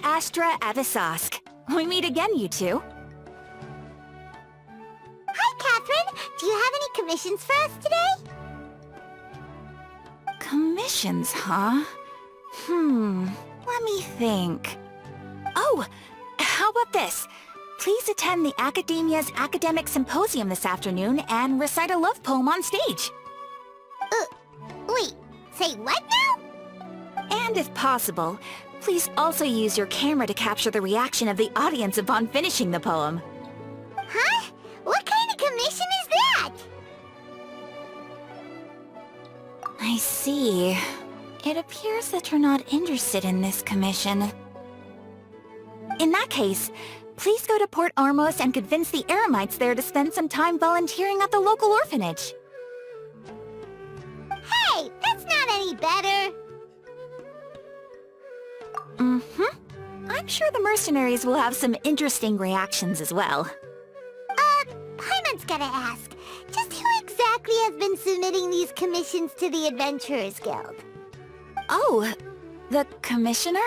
Astra Avisask. We meet again, you two. Hi, Catherine! Do you have any commissions for us today? Commissions, huh? Let me think. Oh, how about this? Please attend the Academia's Academic Symposium this afternoon and recite a love poem on stage. Wait, say what now? And if possible, please also use your camera to capture the reaction of the audience upon finishing the poem. Huh? What kind of commission is that? I see. It appears that you're not interested in this commission. In that case, please go to Port Armos and convince the Eremites there to spend some time volunteering at the local orphanage. Hey, that's not any better. I'm sure the mercenaries will have some interesting reactions as well. Paimon's gotta ask, just who exactly has been submitting these commissions to the Adventurers Guild? Oh, the commissioner?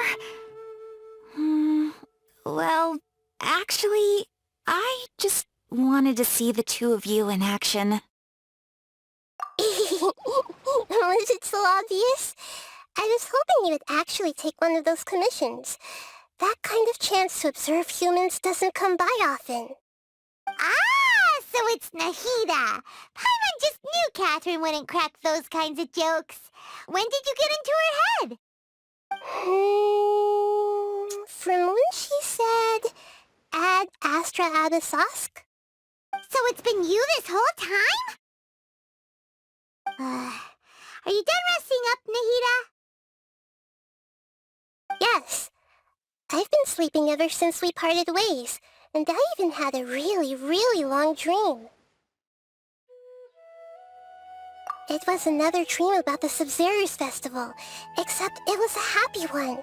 Well, actually, I just wanted to see the two of you in action. Was it so obvious? I was hoping you would actually take one of those commissions. That kind of chance to observe humans doesn't come by often. Ah, so it's Nahida. Paimon just knew Catherine wouldn't crack those kinds of jokes. When did you get into her head? From when she said, Ad Astra Abisask? So it's been you this whole time? Are you done resting up, Nahida? Yes. I've been sleeping ever since we parted ways, and I even had a really, really long dream. It was another dream about the Sub-Zero's festival, except it was a happy one.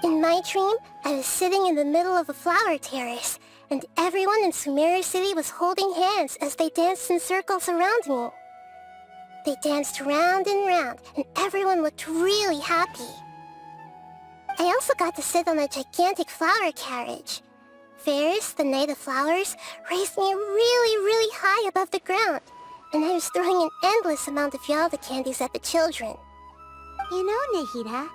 In my dream, I was sitting in the middle of a flower terrace, and everyone in Sumeru City was holding hands as they danced in circles around me. They danced round and round, and everyone looked really happy. I also got to sit on a gigantic flower carriage. Ferris, the Knight of Flowers, raised me really, really high above the ground, and I was throwing an endless amount of Yalda candies at the children. You know, Nahida,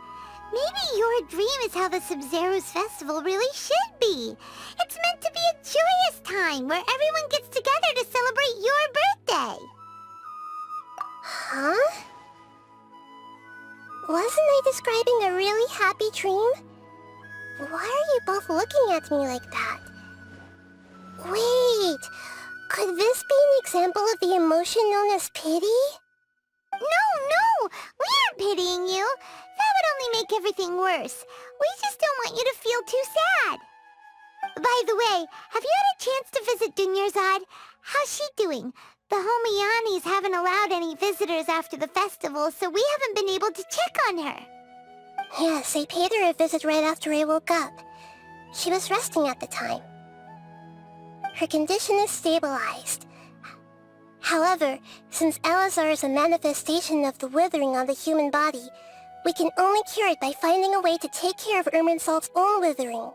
maybe your dream is how the Sub-Zero's festival really should be. It's meant to be a joyous time where everyone gets together to celebrate your birthday. Huh? Wasn't I describing a really happy dream? Why are you both looking at me like that? Wait, could this be an example of the emotion known as pity? No, we aren't pitying you. That would only make everything worse. We just don't want you to feel too sad. By the way, have you had a chance to visit Dunyarzad? How's she doing? The Homiyanis haven't allowed any visitors after the festival, so we haven't been able to check on her. Yes, I paid her a visit right after I woke up. She was resting at the time. Her condition is stabilized. However, since Elazar is a manifestation of the withering on the human body, we can only cure it by finding a way to take care of Irminsul's own withering.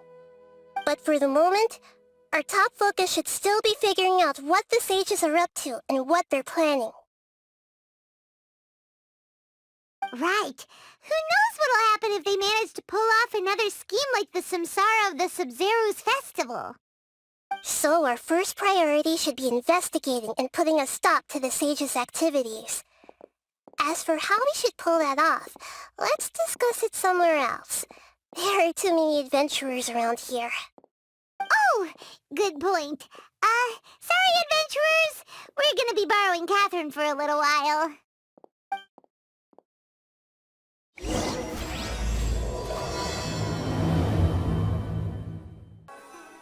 But for the moment, our top focus should still be figuring out what the sages are up to and what they're planning. Right. Who knows what'll happen if they manage to pull off another scheme like the Samsara of the Sub-Zero's festival? So our first priority should be investigating and putting a stop to the sages' activities. As for how we should pull that off, let's discuss it somewhere else. There are too many adventurers around here. Oh, good point. Sorry, adventurers. We're gonna be borrowing Catherine for a little while.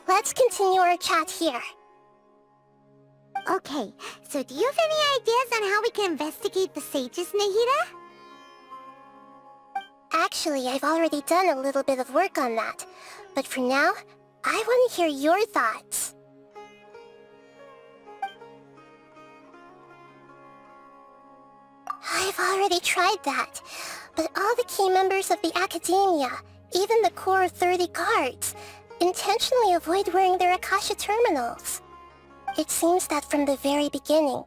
Let's continue our chat here. Okay, so do you have any ideas on how we can investigate the sages, Nahida? Actually, I've already done a little bit of work on that. But for now, I want to hear your thoughts. I've already tried that, but all the key members of the Academia, even the core 30 guards, intentionally avoid wearing their Akasha terminals. It seems that from the very beginning,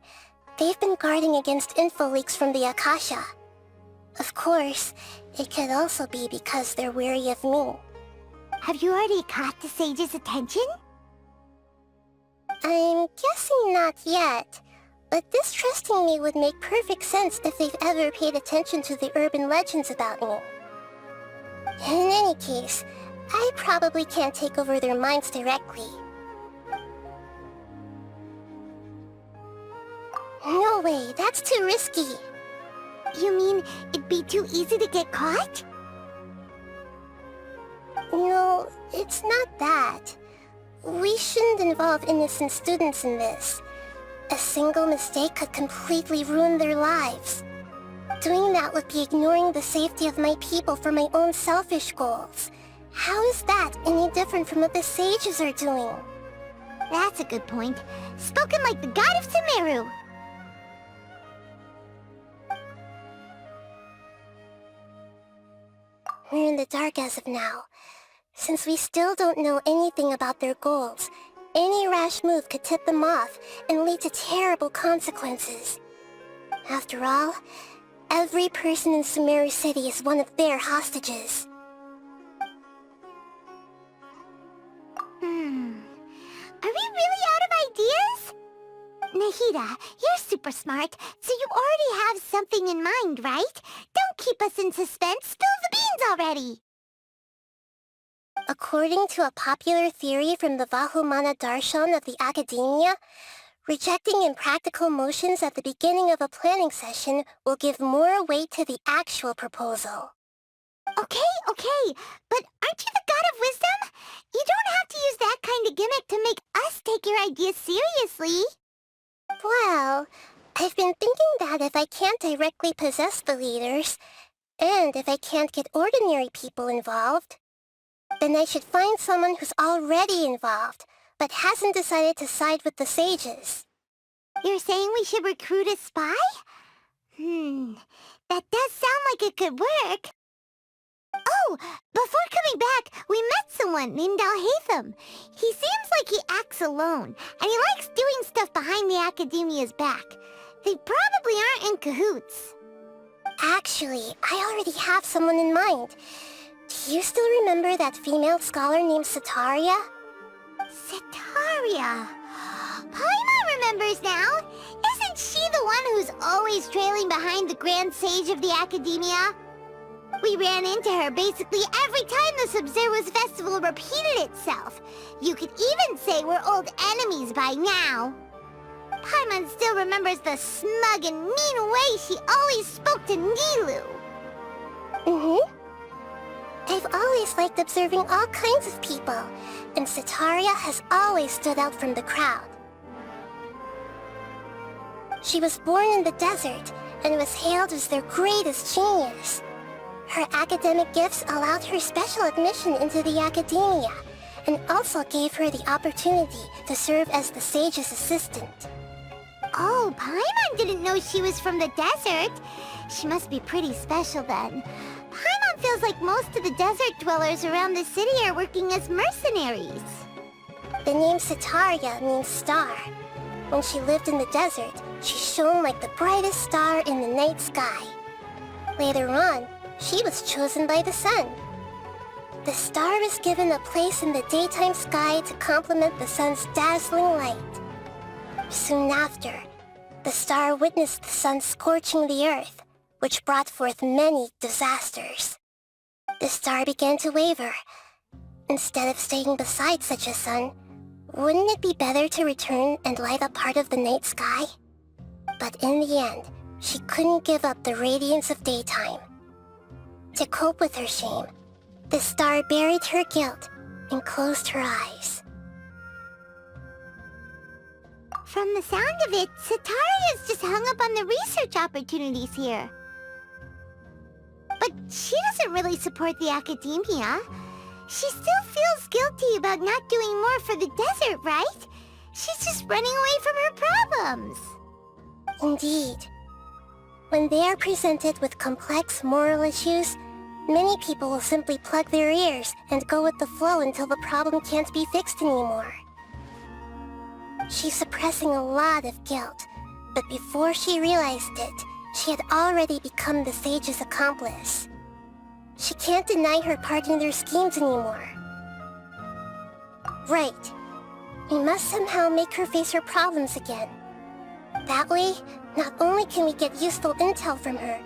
they've been guarding against info leaks from the Akasha. Of course, it could also be because they're wary of me. Have you already caught the sage's attention? I'm guessing not yet, but distrusting me would make perfect sense if they've ever paid attention to the urban legends about me. In any case, I probably can't take over their minds directly. No way, that's too risky. You mean it'd be too easy to get caught? No, it's not that. We shouldn't involve innocent students in this. A single mistake could completely ruin their lives. Doing that would be ignoring the safety of my people for my own selfish goals. How is that any different from what the sages are doing? That's a good point. Spoken like the god of Sumeru. We're in the dark as of now. Since we still don't know anything about their goals, any rash move could tip them off and lead to terrible consequences. After all, every person in Sumeru City is one of their hostages. Are we really out of ideas? Nahida, you're super smart, so you already have something in mind, right? Don't keep us in suspense. Spill the beans already! According to a popular theory from the Vahumana Darshan of the Academia, rejecting impractical motions at the beginning of a planning session will give more weight to the actual proposal. Okay, but aren't you the god of wisdom? You don't have to use that kind of gimmick to make us take your ideas seriously. Well, I've been thinking that if I can't directly possess the leaders, and if I can't get ordinary people involved, then I should find someone who's already involved, but hasn't decided to side with the sages. You're saying we should recruit a spy? That does sound like it could work. Oh, before coming back, we met someone named Alhaitham. He seems like he acts alone, and he likes doing stuff behind the Academia's back. They probably aren't in cahoots. Actually, I already have someone in mind. Do you still remember that female scholar named Setaria? Setaria. Paimon remembers now. Isn't she the one who's always trailing behind the Grand Sage of the Academia? We ran into her basically every time the Sub-Zero's festival repeated itself. You could even say we're old enemies by now. Paimon still remembers the smug and mean way she always spoke to Nilou. I've always liked observing all kinds of people, and Setaria has always stood out from the crowd. She was born in the desert, and was hailed as their greatest genius. Her academic gifts allowed her special admission into the Academia, and also gave her the opportunity to serve as the sage's assistant. Oh, Paimon didn't know she was from the desert. She must be pretty special then. Paimon feels like most of the desert dwellers around the city are working as mercenaries. The name Setaria means star. When she lived in the desert, she shone like the brightest star in the night sky. Later on, she was chosen by the sun. The star was given a place in the daytime sky to complement the sun's dazzling light. Soon after, the star witnessed the sun scorching the earth, which brought forth many disasters. The star began to waver. Instead of staying beside such a sun, wouldn't it be better to return and light up part of the night sky? But in the end, she couldn't give up the radiance of daytime. To cope with her shame, the star buried her guilt and closed her eyes. From the sound of it, Setaria's just hung up on the research opportunities here. But she doesn't really support the Academia. She still feels guilty about not doing more for the desert, right? She's just running away from her problems. Indeed. When they are presented with complex moral issues, Many people will simply plug their ears and go with the flow until the problem can't be fixed anymore. She's suppressing a lot of guilt, but before she realized it, she had already become the sage's accomplice. She can't deny her part in their schemes anymore. Right. We must somehow make her face her problems again. That way, not only can we get useful intel from her,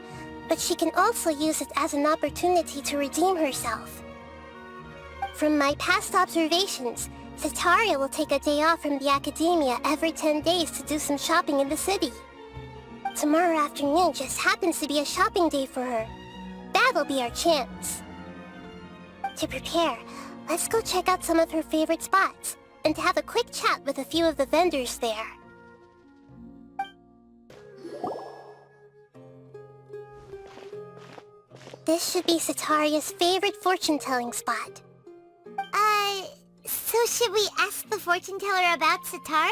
but she can also use it as an opportunity to redeem herself. From my past observations, Setaria will take a day off from the academia every 10 days to do some shopping in the city. Tomorrow afternoon just happens to be a shopping day for her. That'll be our chance. To prepare, let's go check out some of her favorite spots, and have a quick chat with a few of the vendors there. This should be Setaria's favorite fortune-telling spot. So should we ask the fortune teller about Setaria?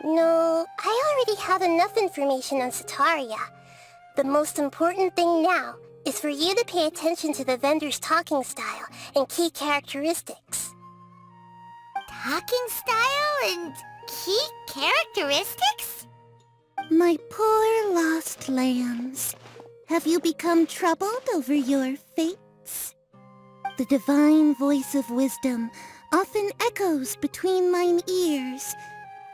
No, I already have enough information on Setaria. The most important thing now is for you to pay attention to the vendor's talking style and key characteristics. Talking style and key characteristics? My poor lost lambs, have you become troubled over your fates? The divine voice of wisdom often echoes between mine ears.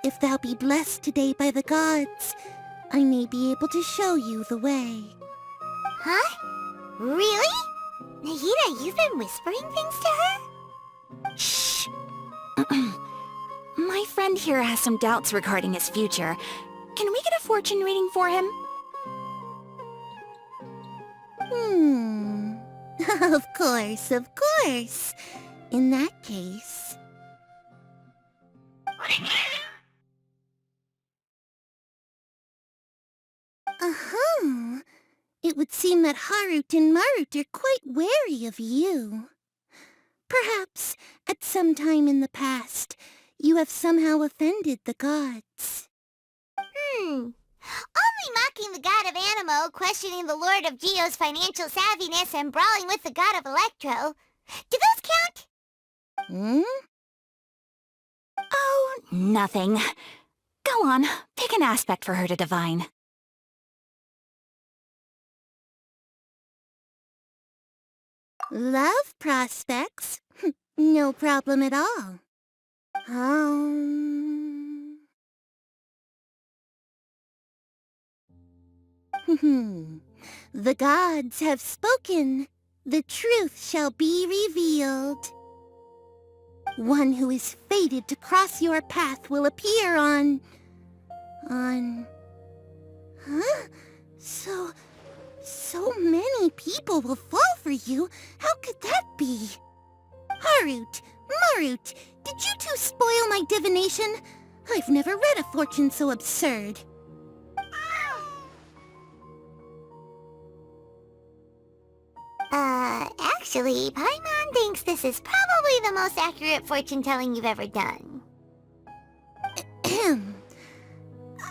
If thou be blessed today by the gods, I may be able to show you the way. Huh? Really? Nahida, you've been whispering things to her? Shh. My friend here has some doubts regarding his future. Can we get a fortune reading for him? Of course, of course. In that case... It would seem that Harut and Marut are quite wary of you. Perhaps, at some time in the past, you have somehow offended the gods. Only mocking the god of Animo, questioning the lord of Geo's financial savviness, and brawling with the god of Electro. Do those count? Oh, nothing. Go on, pick an aspect for her to divine. Love prospects? No problem at all. The gods have spoken. The truth shall be revealed. One who is fated to cross your path will appear on... Huh? So many people will fall for you. How could that be? Harut, Marut, did you two spoil my divination? I've never read a fortune so absurd. Actually, Paimon thinks this is probably the most accurate fortune-telling you've ever done.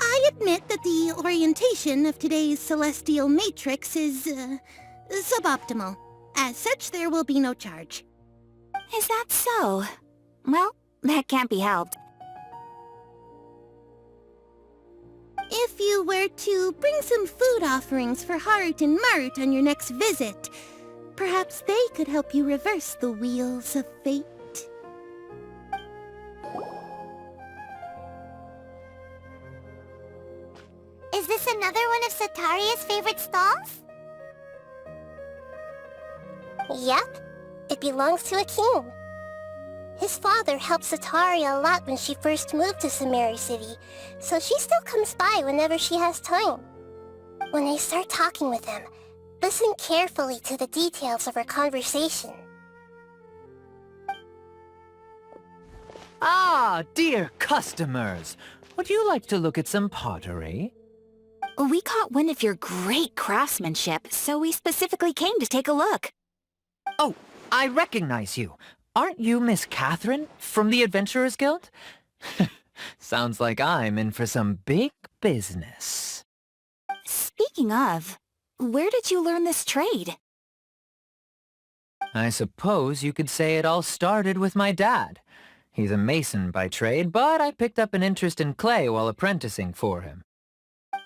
I admit that the orientation of today's celestial matrix is, suboptimal. As such, there will be no charge. Is that so? Well, that can't be helped. If you were to bring some food offerings for Harut and Marut on your next visit, perhaps they could help you reverse the wheels of fate. Is this another one of Setaria's favorite stalls? Yep. It belongs to a king. His father helped Setaria a lot when she first moved to Samari City, so she still comes by whenever she has time. When I start talking with him, listen carefully to the details of our conversation. Ah, dear customers! Would you like to look at some pottery? We caught wind of your great craftsmanship, so we specifically came to take a look. Oh, I recognize you. Aren't you Miss Catherine from the Adventurers Guild? Sounds like I'm in for some big business. Speaking of, where did you learn this trade? I suppose you could say it all started with my dad. He's a mason by trade, but I picked up an interest in clay while apprenticing for him.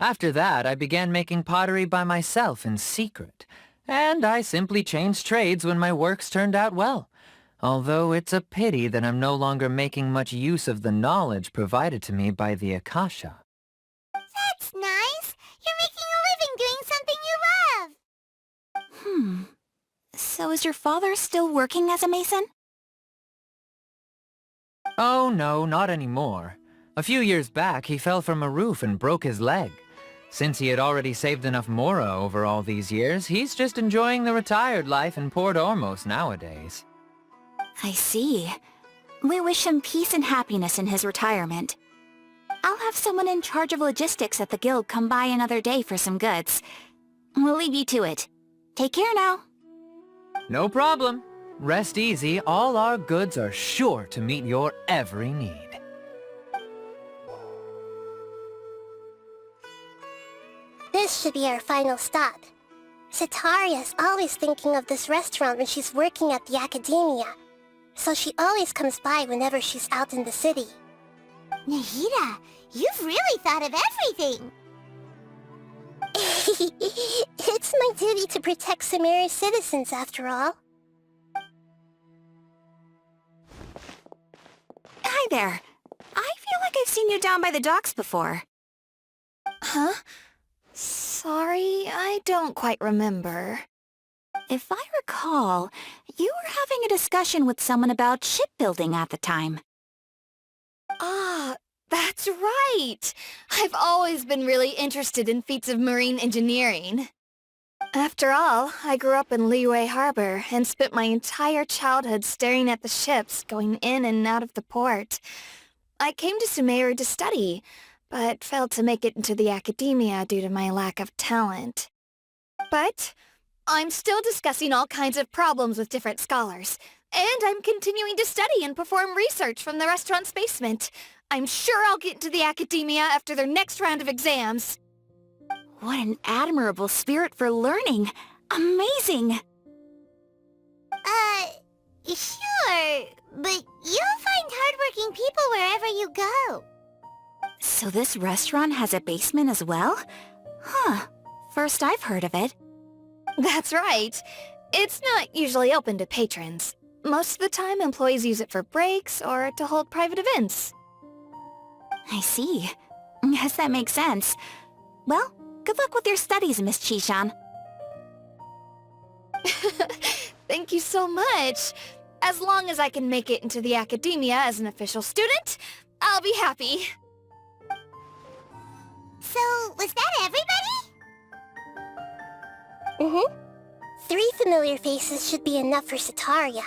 After that, I began making pottery by myself in secret, and I simply changed trades when my works turned out well. Although it's a pity that I'm no longer making much use of the knowledge provided to me by the Akasha. That's nice. You're making a living doing something you love. So is your father still working as a mason? Oh no, not anymore. A few years back, he fell from a roof and broke his leg. Since he had already saved enough mora over all these years, he's just enjoying the retired life in Port Ormos nowadays. I see. We wish him peace and happiness in his retirement. I'll have someone in charge of logistics at the guild come by another day for some goods. We'll leave you to it. Take care now. No problem. Rest easy, all our goods are sure to meet your every need. This should be our final stop. Cetaria's always thinking of this restaurant when she's working at the academia, so she always comes by whenever she's out in the city. Nahida, you've really thought of everything. It's my duty to protect Sumeru's citizens, after all. Hi there. I feel like I've seen you down by the docks before. Huh? Sorry, I don't quite remember. If I recall, you were having a discussion with someone about shipbuilding at the time. Ah, that's right! I've always been really interested in feats of marine engineering. After all, I grew up in Liyue Harbor and spent my entire childhood staring at the ships going in and out of the port. I came to Sumeru to study, but failed to make it into the academia due to my lack of talent. But I'm still discussing all kinds of problems with different scholars, and I'm continuing to study and perform research from the restaurant's basement. I'm sure I'll get into the academia after their next round of exams. What an admirable spirit for learning! Amazing! Sure, but you'll find hardworking people wherever you go. So this restaurant has a basement as well? Huh. First I've heard of it. That's right. It's not usually open to patrons. Most of the time, employees use it for breaks or to hold private events. I see. Guess that makes sense. Well, good luck with your studies, Miss Chishan. Thank you so much. As long as I can make it into the academia as an official student, I'll be happy. So, was that everybody? Mm-hmm. 3 familiar faces should be enough for Cetaria.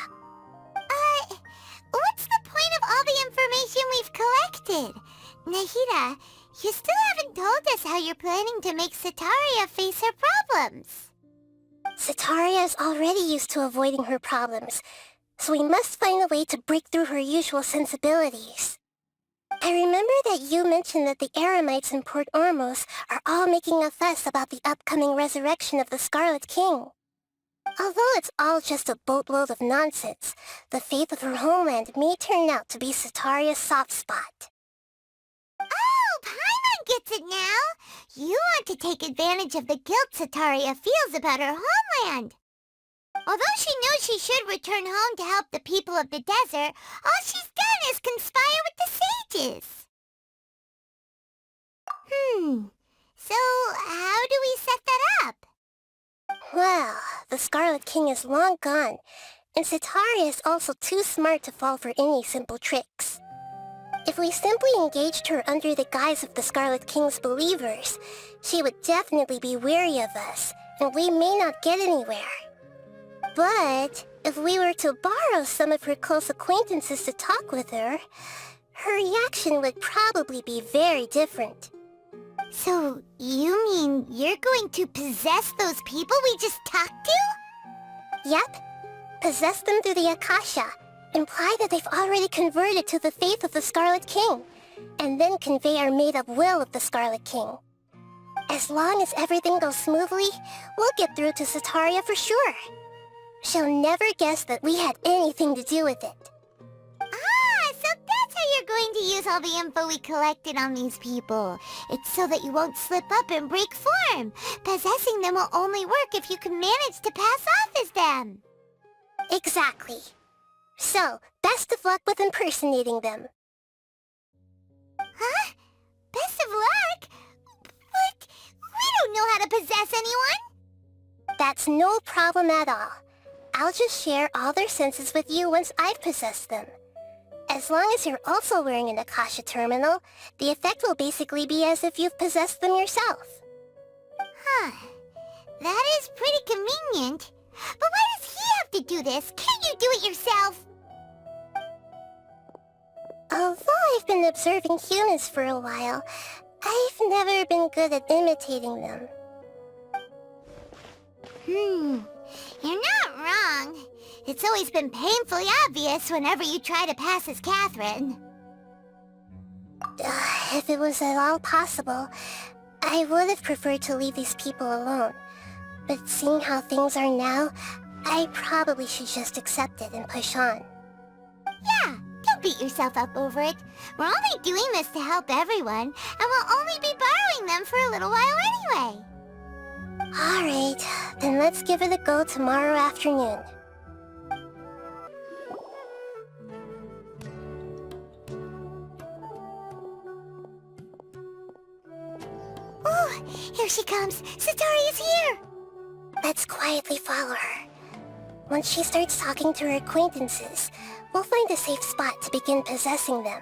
What's the point of all the information we've collected? Nahida, you still haven't told us how you're planning to make Cetaria face her problems. Cetaria is already used to avoiding her problems, so we must find a way to break through her usual sensibilities. I remember that you mentioned that the Eremites in Port Ormos are all making a fuss about the upcoming resurrection of the Scarlet King. Although it's all just a boatload of nonsense, the fate of her homeland may turn out to be Cetaria's soft spot. Oh, Paimon gets it now! You want to take advantage of the guilt Cetaria feels about her homeland. Although she knows she should return home to help the people of the desert, all she's done is conspire with the sages. So how do we set that up? Well, the Scarlet King is long gone, and Cetaria is also too smart to fall for any simple tricks. If we simply engaged her under the guise of the Scarlet King's believers, she would definitely be wary of us, and we may not get anywhere. But if we were to borrow some of her close acquaintances to talk with her, her reaction would probably be very different. So, you mean you're going to possess those people we just talked to? Yep. Possess them through the Akasha. Imply that they've already converted to the faith of the Scarlet King, and then convey our made-up will of the Scarlet King. As long as everything goes smoothly, we'll get through to Cetaria for sure. She'll never guess that we had anything to do with it. Ah, so that's how you're going to use all the info we collected on these people. It's so that you won't slip up and break form. Possessing them will only work if you can manage to pass off as them. Exactly. So, best of luck with impersonating them. Huh? Best of luck? But we don't know how to possess anyone. That's no problem at all. I'll just share all their senses with you once I've possessed them. As long as you're also wearing an Akasha terminal, the effect will basically be as if you've possessed them yourself. Huh. That is pretty convenient. But why does he have to do this? Can't you do it yourself? Although I've been observing humans for a while, I've never been good at imitating them. You're not wrong. It's always been painfully obvious whenever you try to pass as Catherine. If it was at all possible, I would have preferred to leave these people alone. But seeing how things are now, I probably should just accept it and push on. Yeah, don't beat yourself up over it. We're only doing this to help everyone, and we'll only be borrowing them for a little while anyway. Alright, then let's give it a go tomorrow afternoon. Oh, here she comes. Satori is here. Let's quietly follow her. Once she starts talking to her acquaintances, we'll find a safe spot to begin possessing them.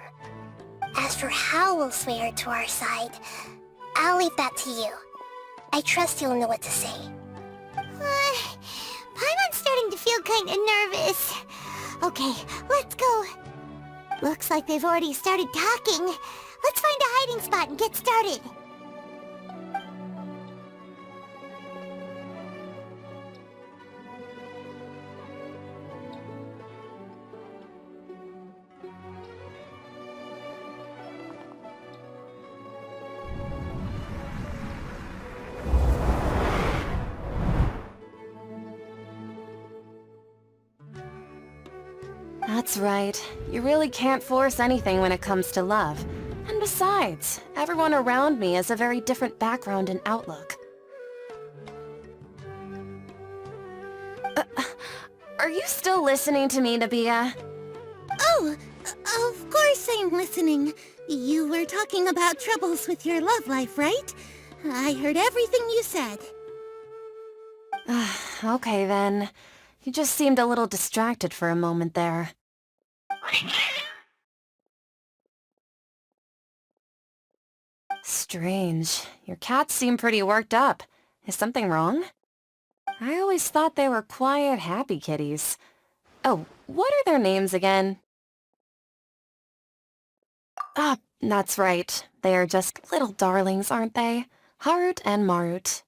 As for how we'll sway her to our side, I'll leave that to you. I trust you'll know what to say. Paimon's starting to feel kinda nervous. Okay, let's go. Looks like they've already started talking. Let's find a hiding spot and get started. That's right. You really can't force anything when it comes to love. And besides, everyone around me has a very different background and outlook. Are you still listening to me, Nabia? Oh, of course I'm listening. You were talking about troubles with your love life, right? I heard everything you said. Okay then. You just seemed a little distracted for a moment there. Strange. Your cats seem pretty worked up. Is something wrong? I always thought they were quiet, happy kitties. Oh, what are their names again? Ah, that's right. They are just little darlings, aren't they? Harut and Marut.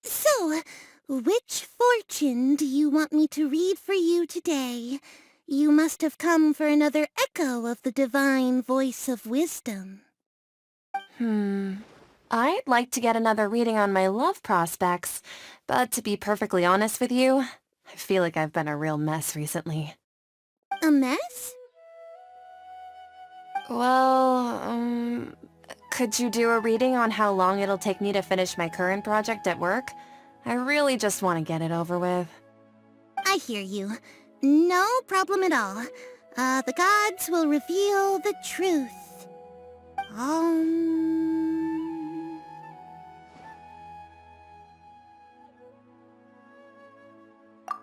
So, which fortune do you want me to read for you today? You must have come for another echo of the divine voice of wisdom. I'd like to get another reading on my love prospects, but to be perfectly honest with you, I feel like I've been a real mess recently. A mess? Well, could you do a reading on how long it'll take me to finish my current project at work? I really just want to get it over with. I hear you. No problem at all. The gods will reveal the truth.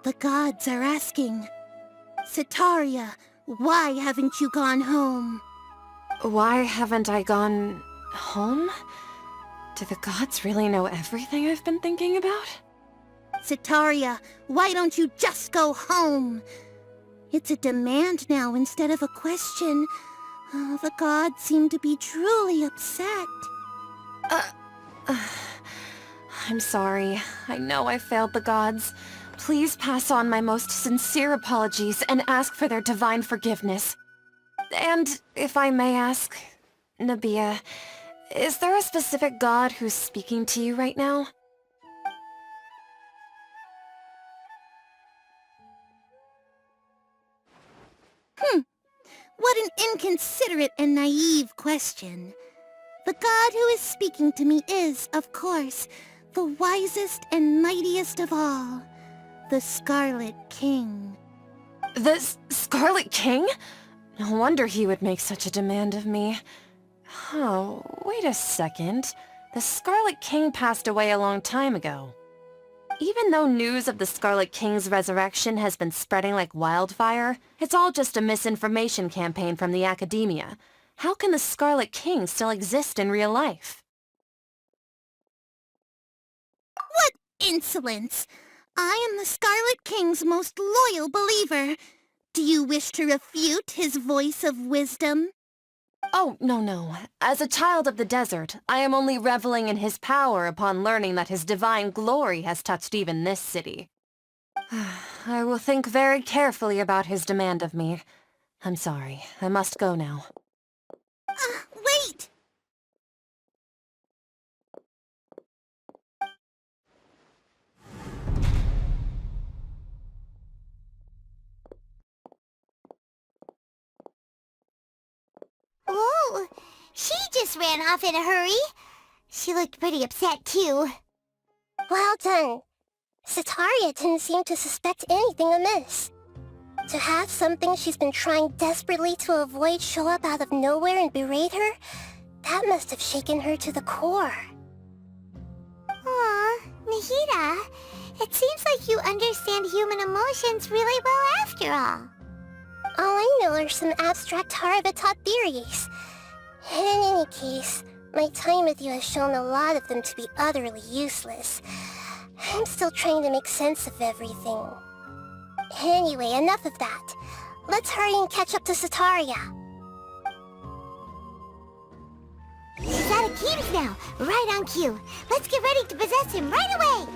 The gods are asking, Sitaria, why haven't you gone home? Why haven't I gone home? Do the gods really know everything I've been thinking about? Sitaria, why don't you just go home? It's a demand now instead of a question. The gods seem to be truly upset. I'm sorry. I know I failed the gods. Please pass on my most sincere apologies and ask for their divine forgiveness. And, if I may ask, Nabia, is there a specific god who's speaking to you right now? What an inconsiderate and naive question. The god who is speaking to me is, of course, the wisest and mightiest of all, the Scarlet King. The Scarlet King? No wonder he would make such a demand of me. Oh, wait a second. The Scarlet King passed away a long time ago. Even though news of the Scarlet King's resurrection has been spreading like wildfire, it's all just a misinformation campaign from the academia. How can the Scarlet King still exist in real life? What insolence! I am the Scarlet King's most loyal believer. Do you wish to refute his voice of wisdom? Oh, no. As a child of the desert, I am only reveling in his power upon learning that his divine glory has touched even this city. I will think very carefully about his demand of me. I'm sorry, I must go now. Wait! Whoa! She just ran off in a hurry. She looked pretty upset, too. Well done. Sataria didn't seem to suspect anything amiss. To have something she's been trying desperately to avoid show up out of nowhere and berate her, that must have shaken her to the core. Aw, Nahida, it seems like you understand human emotions really well after all. All I know are some abstract Harvard-taught theories. In any case, my time with you has shown a lot of them to be utterly useless. I'm still trying to make sense of everything. Anyway, enough of that. Let's hurry and catch up to Sataria. She's out of Keems now, right on cue. Let's get ready to possess him right away!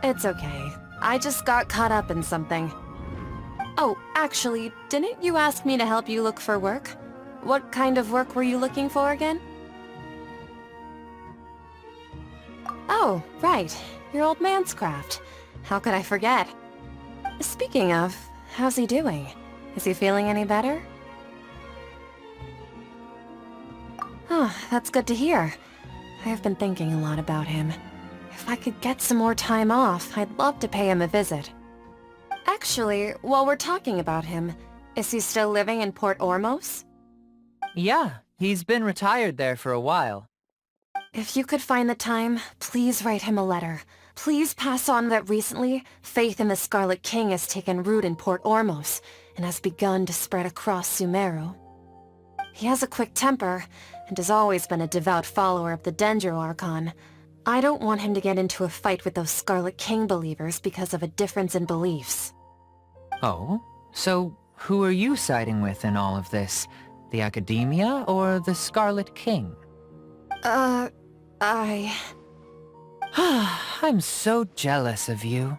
It's okay. I just got caught up in something. Oh, actually, didn't you ask me to help you look for work? What kind of work were you looking for again? Oh, right. Your old man's craft. How could I forget? Speaking of, how's he doing? Is he feeling any better? Oh, that's good to hear. I have been thinking a lot about him. If I could get some more time off, I'd love to pay him a visit. Actually, while we're talking about him, is he still living in Port Ormos? Yeah, he's been retired there for a while. If you could find the time, please write him a letter. Please pass on that recently, faith in the Scarlet King has taken root in Port Ormos and has begun to spread across Sumeru. He has a quick temper and has always been a devout follower of the Dendro Archon. I don't want him to get into a fight with those Scarlet King believers because of a difference in beliefs. Oh? So who are you siding with in all of this? The Academia or the Scarlet King? I'm so jealous of you.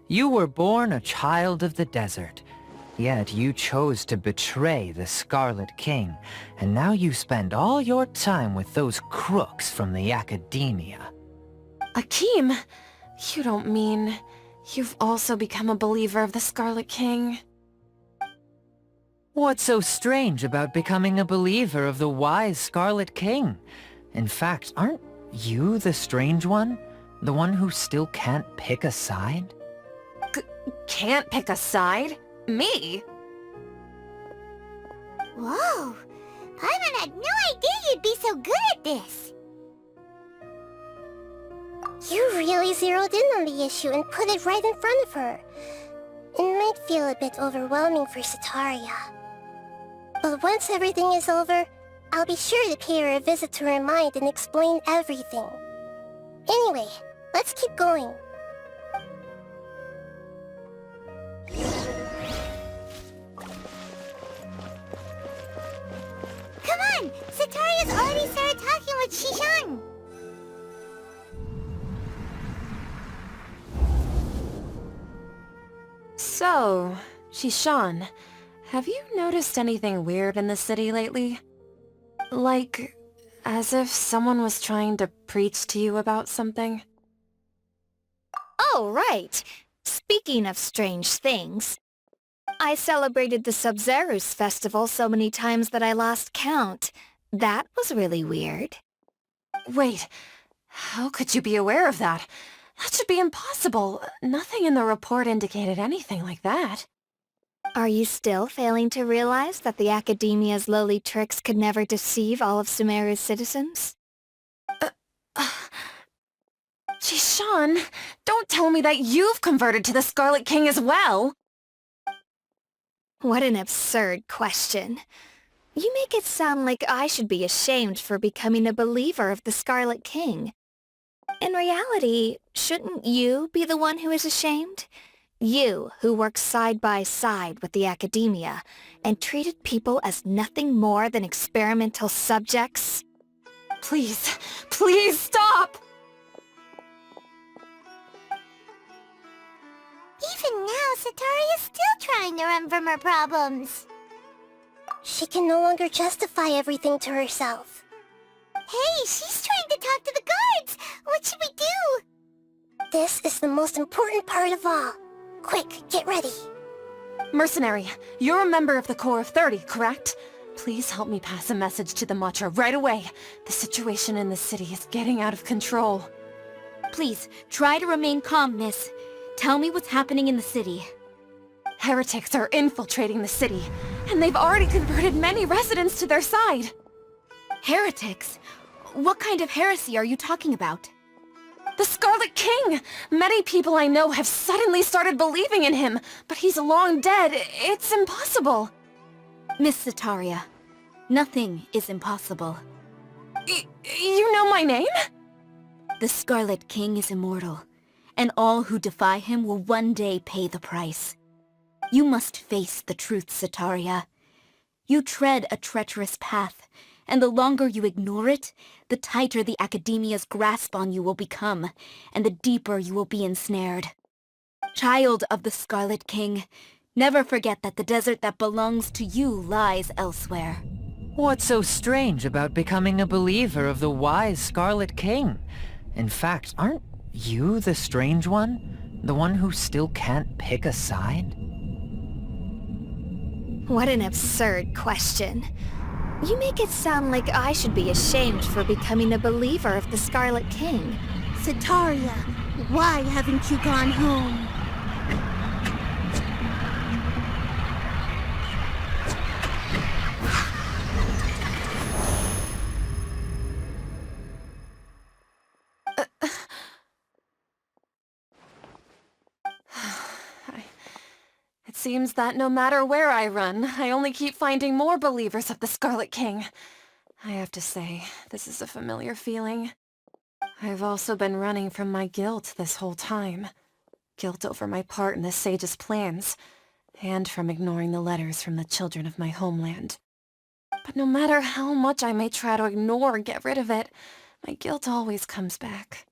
You were born a child of the desert. Yet you chose to betray the Scarlet King, and now you spend all your time with those crooks from the Academia. Akeem, you don't mean you've also become a believer of the Scarlet King? What's so strange about becoming a believer of the wise Scarlet King? In fact, aren't you the strange one? The one who still can't pick a side? Can't pick a side? Me? Whoa! Paimon had no idea you'd be so good at this! You really zeroed in on the issue and put it right in front of her. It might feel a bit overwhelming for Sataria. But once everything is over, I'll be sure to pay her a visit to her mind and explain everything. Anyway, let's keep going. Come on! Sataria's already started talking with Shishan! So, Shishan, have you noticed anything weird in the city lately? Like, as if someone was trying to preach to you about something? Oh, right. Speaking of strange things, I celebrated the Sub-Zerus festival so many times that I lost count. That was really weird. Wait, how could you be aware of that? That should be impossible. Nothing in the report indicated anything like that. Are you still failing to realize that the Academia's lowly tricks could never deceive all of Sumeru's citizens? Jishan, don't tell me that you've converted to the Scarlet King as well! What an absurd question. You make it sound like I should be ashamed for becoming a believer of the Scarlet King. In reality, shouldn't you be the one who is ashamed? You, who works side by side with the Academia, and treated people as nothing more than experimental subjects? Please, please stop! Even now, Satori is still trying to run from her problems. She can no longer justify everything to herself. Hey, she's trying to talk to the guards! What should we do? This is the most important part of all. Quick, get ready. Mercenary, you're a member of the Corps of 30, correct? Please help me pass a message to the Matcha right away. The situation in the city is getting out of control. Please, try to remain calm, miss. Tell me what's happening in the city. Heretics are infiltrating the city, and they've already converted many residents to their side. Heretics? What kind of heresy are you talking about? The Scarlet King! Many people I know have suddenly started believing in him, but he's long dead. It's impossible. Miss Sataria, nothing is impossible. You know my name? The Scarlet King is immortal, and all who defy him will one day pay the price. You must face the truth, Sataria. You tread a treacherous path, and the longer you ignore it, the tighter the Academia's grasp on you will become, and the deeper you will be ensnared. Child of the Scarlet King, never forget that the desert that belongs to you lies elsewhere. What's so strange about becoming a believer of the wise Scarlet King? In fact, aren't you the strange one? The one who still can't pick a side? What an absurd question. You make it sound like I should be ashamed for becoming a believer of the Scarlet King. Sataria, why haven't you gone home? It seems that no matter where I run, I only keep finding more believers of the Scarlet King. I have to say, this is a familiar feeling. I've also been running from my guilt this whole time. Guilt over my part in the Sage's plans, and from ignoring the letters from the children of my homeland. But no matter how much I may try to ignore or get rid of it, my guilt always comes back.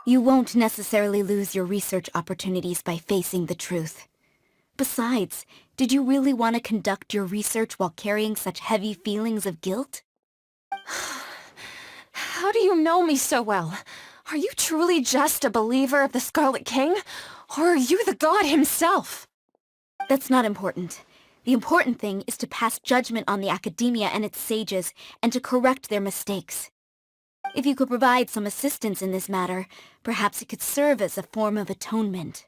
You won't necessarily lose your research opportunities by facing the truth. Besides, did you really want to conduct your research while carrying such heavy feelings of guilt? How do you know me so well? Are you truly just a believer of the Scarlet King? Or are you the god himself? That's not important. The important thing is to pass judgment on the Academia and its sages, and to correct their mistakes. If you could provide some assistance in this matter, perhaps it could serve as a form of atonement.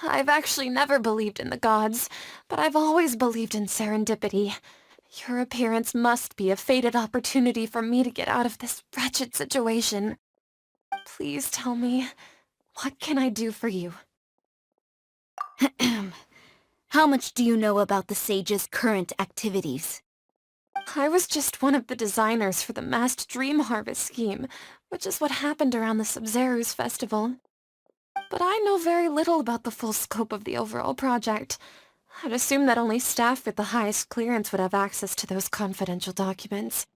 I've actually never believed in the gods, but I've always believed in serendipity. Your appearance must be a fated opportunity for me to get out of this wretched situation. Please tell me, what can I do for you? How much do you know about the sage's current activities? I was just one of the designers for the masked dream harvest scheme, which is what happened around the Sub-Zerus festival. But I know very little about the full scope of the overall project. I'd assume that only staff with the highest clearance would have access to those confidential documents.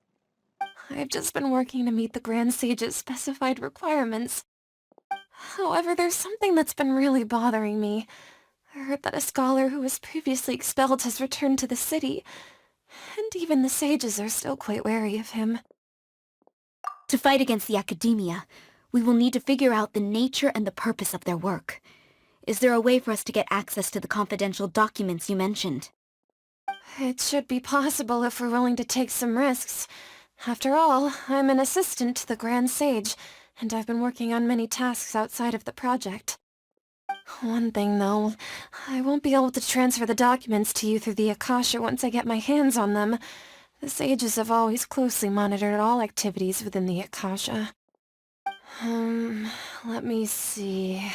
I've just been working to meet the Grand Sage's specified requirements. However, there's something that's been really bothering me. I heard that a scholar who was previously expelled has returned to the city, and even the sages are still quite wary of him. To fight against the academia, we will need to figure out the nature and the purpose of their work. Is there a way for us to get access to the confidential documents you mentioned? It should be possible if we're willing to take some risks. After all, I'm an assistant to the Grand Sage, and I've been working on many tasks outside of the project. One thing, though, I won't be able to transfer the documents to you through the Akasha once I get my hands on them. The sages have always closely monitored all activities within the Akasha. Let me see...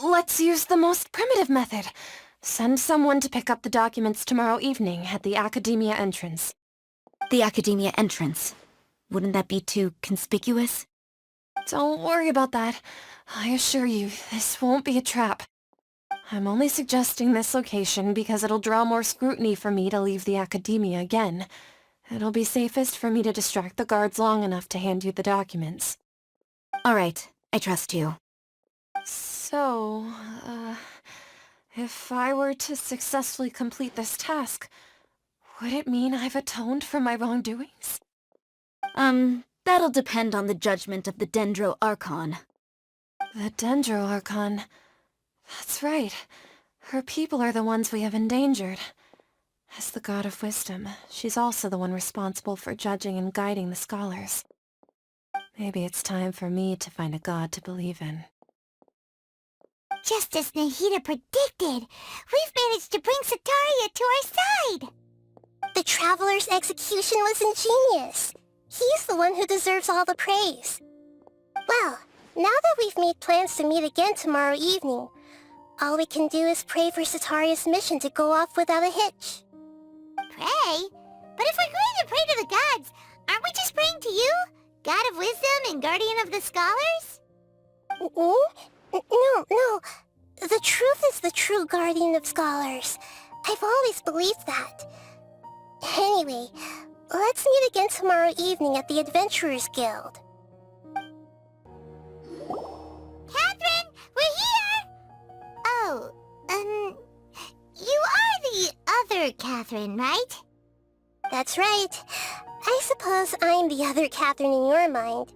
let's use the most primitive method. Send someone to pick up the documents tomorrow evening at the Academia entrance. The Academia entrance. Wouldn't that be too conspicuous? Don't worry about that. I assure you, this won't be a trap. I'm only suggesting this location because it'll draw more scrutiny for me to leave the Academia again. It'll be safest for me to distract the guards long enough to hand you the documents. Alright, I trust you. So, if I were to successfully complete this task, would it mean I've atoned for my wrongdoings? That'll depend on the judgment of the Dendro Archon. The Dendro Archon. That's right. Her people are the ones we have endangered. As the god of wisdom, she's also the one responsible for judging and guiding the scholars. Maybe it's time for me to find a god to believe in. Just as Nahida predicted, we've managed to bring Sataria to our side! The Traveler's execution was ingenious. He's the one who deserves all the praise. Well, now that we've made plans to meet again tomorrow evening, all we can do is pray for Sataria's mission to go off without a hitch. Pray? But if we're going to pray to the gods, aren't we just praying to you? God of wisdom and guardian of the scholars? No. The truth is the true guardian of scholars. I've always believed that. Anyway, let's meet again tomorrow evening at the Adventurers Guild. Catherine, we're here! Oh, you are the other Catherine, right? That's right. I suppose I'm the other Catherine in your mind.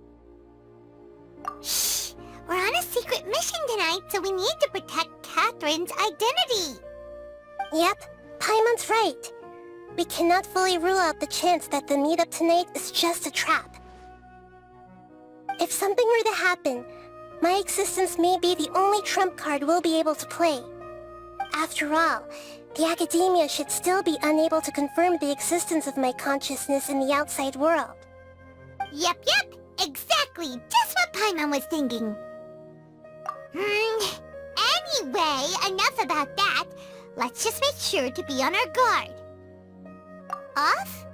Shh! We're on a secret mission tonight, so we need to protect Catherine's identity. Yep, Paimon's right. We cannot fully rule out the chance that the meetup tonight is just a trap. If something were to happen, my existence may be the only trump card we'll be able to play. After all, the Academia should still be unable to confirm the existence of my consciousness in the outside world. Yep, exactly, just what Paimon was thinking. Anyway, enough about that. Let's just make sure to be on our guard. Off?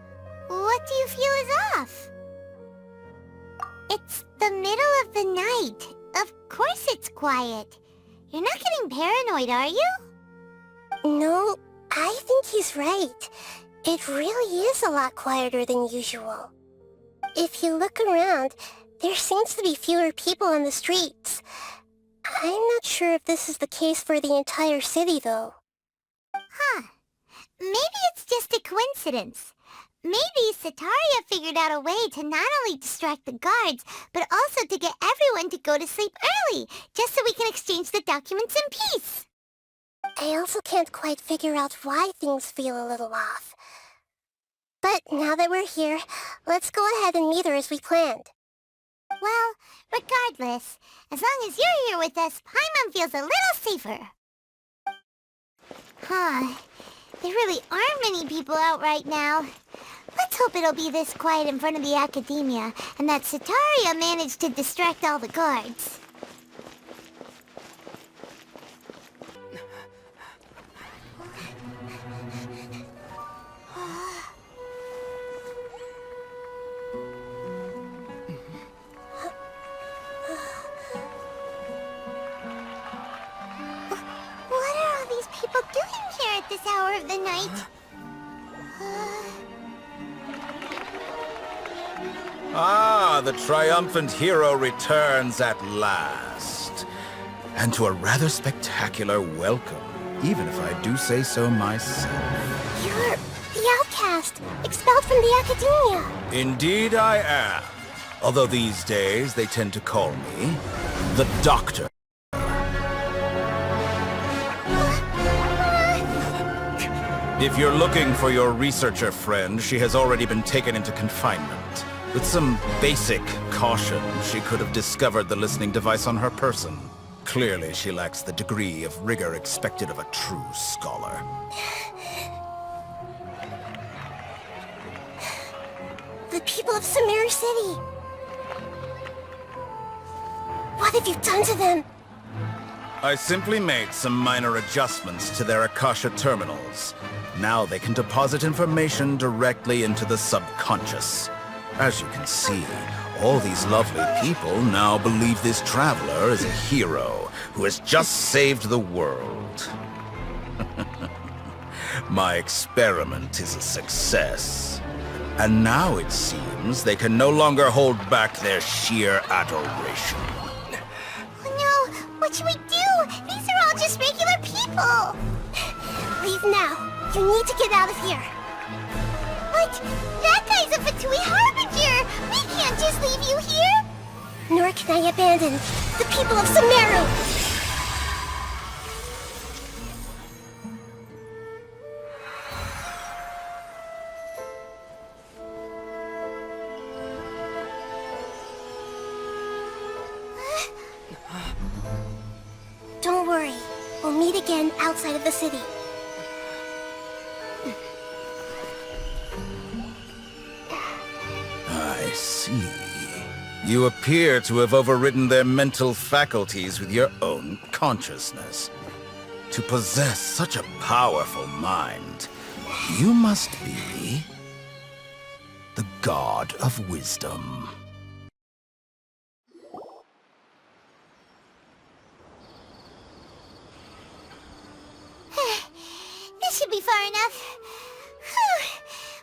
What do you feel is off? It's the middle of the night. Of course it's quiet. You're not getting paranoid, are you? No, I think he's right. It really is a lot quieter than usual. If you look around, there seems to be fewer people on the streets. I'm not sure if this is the case for the entire city, though. Huh. Maybe it's just a coincidence. Maybe Sataria figured out a way to not only distract the guards, but also to get everyone to go to sleep early, just so we can exchange the documents in peace. I also can't quite figure out why things feel a little off. But now that we're here, let's go ahead and meet her as we planned. Well, regardless, as long as you're here with us, Paimon feels a little safer. Huh. There really aren't many people out right now. Let's hope it'll be this quiet in front of the Academia, and that Sataria managed to distract all the guards. What are all these people doing here at this hour of the night? Ah, the triumphant hero returns at last. and to a rather spectacular welcome, even if I do say so myself. You're the outcast, expelled from the academia. Indeed I am. Although these days they tend to call me the Doctor. If you're looking for your researcher friend, she has already been taken into confinement. With some basic caution, she could have discovered the listening device on her person. Clearly, she lacks the degree of rigor expected of a true scholar. The people of Sumeru City. What have you done to them? I simply made some minor adjustments to their Akasha terminals. Now they can deposit information directly into the subconscious. As you can see, all these lovely people now believe this traveler is a hero who has just saved the world. My experiment is a success. And now it seems they can no longer hold back their sheer adoration. No, what should we do? These are all just regular people. Leave now. You need to get out of here. But that guy's a Fatui Harbinger. We can't just leave you here. Nor can I abandon the people of Sumeru. Don't worry. We'll meet again outside of the city. I see. You appear to have overridden their mental faculties with your own consciousness. To possess such a powerful mind, you must be the God of Wisdom. This should be far enough.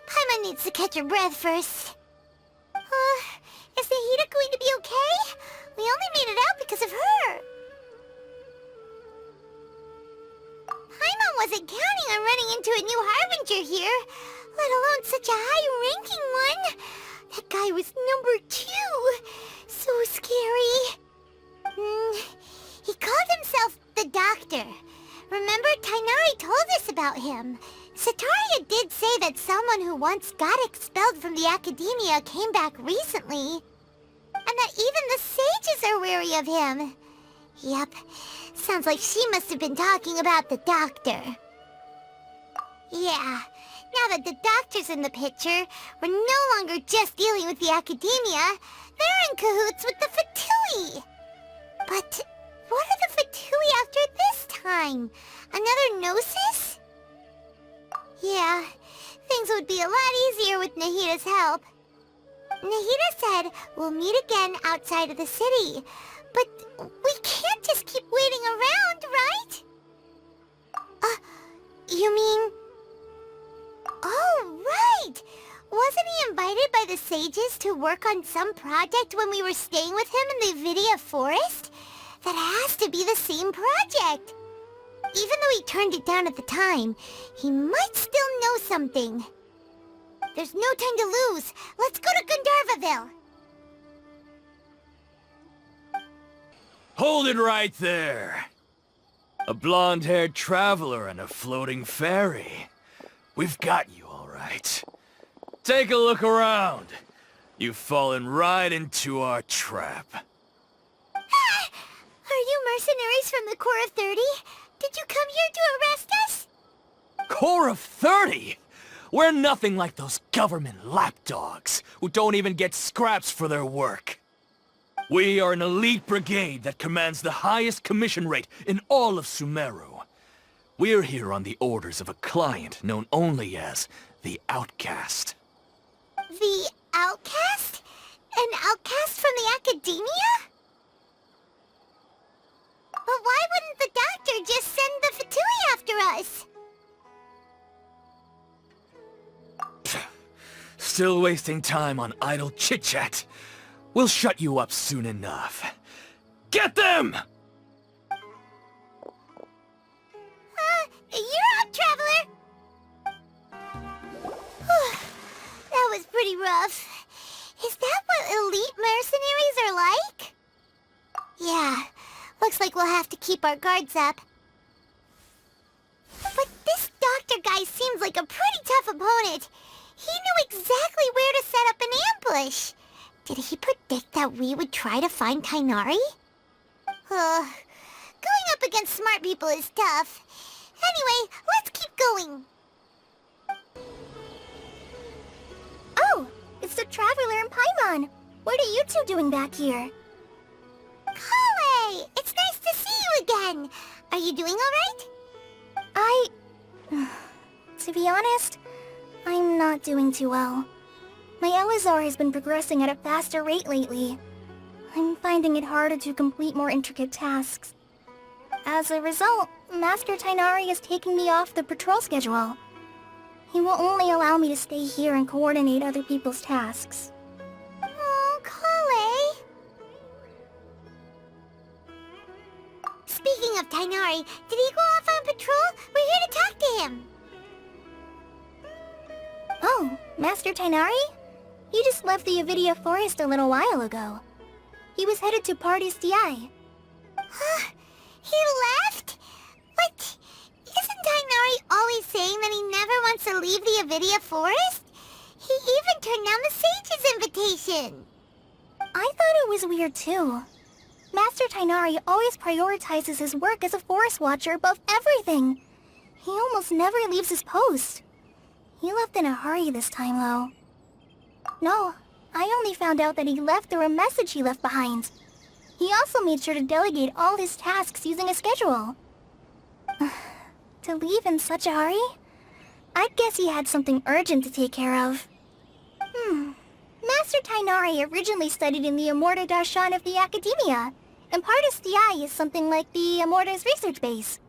Paimon needs to catch her breath first. Is Nahida going to be okay? We only made it out because of her. Paimon wasn't counting on running into a new Harbinger here, let alone such a high-ranking one. That guy was number 2. So scary. He called himself the Doctor. Remember, Tainari told us about him. Sataria did say that someone who once got expelled from the academia came back recently. And that even the sages are wary of him. Yep, sounds like she must have been talking about the Doctor. Yeah, now that the Doctor's in the picture, we're no longer just dealing with the academia. They're in cahoots with the Fatui. But what are the Fatui after this time? Another Gnosis? Yeah, things would be a lot easier with Nahida's help. Nahida said we'll meet again outside of the city. But we can't just keep waiting around, right? You mean... Oh, right! Wasn't he invited by the sages to work on some project when we were staying with him in the Vidia Forest? That has to be the same project. Even though he turned it down at the time, he might still know something. There's no time to lose. Let's go to Gandharvaville. Hold it right there. A blonde-haired traveler and a floating fairy. We've got you, all right. Take a look around. You've fallen right into our trap. Are you mercenaries from the Corps of 30? Did you come here to arrest us? Corps of 30? We're nothing like those government lapdogs who don't even get scraps for their work. We are an elite brigade that commands the highest commission rate in all of Sumeru. We're here on the orders of a client known only as the Outcast. The Outcast? An outcast from the academia? But why wouldn't the Doctor just send the Fatui after us? Still wasting time on idle chit-chat. We'll shut you up soon enough. Get them! pretty rough. Is that what elite mercenaries are like? Yeah, looks like we'll have to keep our guards up. But this doctor guy seems like a pretty tough opponent. He knew exactly where to set up an ambush. Did he predict that we would try to find Tighnari? Going up against smart people is tough. Anyway, let's keep going. Oh, it's the Traveler and Paimon. What are you two doing back here? Kale, it's nice to see you again. Are you doing alright? To be honest, I'm not doing too well. My Elazar has been progressing at a faster rate lately. I'm finding it harder to complete more intricate tasks. As a result, Master Tighnari is taking me off the patrol schedule. He will only allow me to stay here and coordinate other people's tasks. Oh, Kale. Speaking of Tighnari, did he go off on patrol? We're here to talk to him. Oh, Master Tighnari? He just left the Avidia Forest a little while ago. He was headed to Party's DI. Huh? He left? But isn't Tighnari always saying that he never wants to leave the Avidia Forest? He even turned down the Sage's invitation. I thought it was weird too. Master Tighnari always prioritizes his work as a Forest Watcher above everything. He almost never leaves his post. He left in a hurry this time, though. No, I only found out that he left through a message he left behind. He also made sure to delegate all his tasks using a schedule. To leave in such a hurry? I guess he had something urgent to take care of. Master Tighnari originally studied in the Amorta Darshan of the Academia, and Partis DI is something like the Amorta's research base.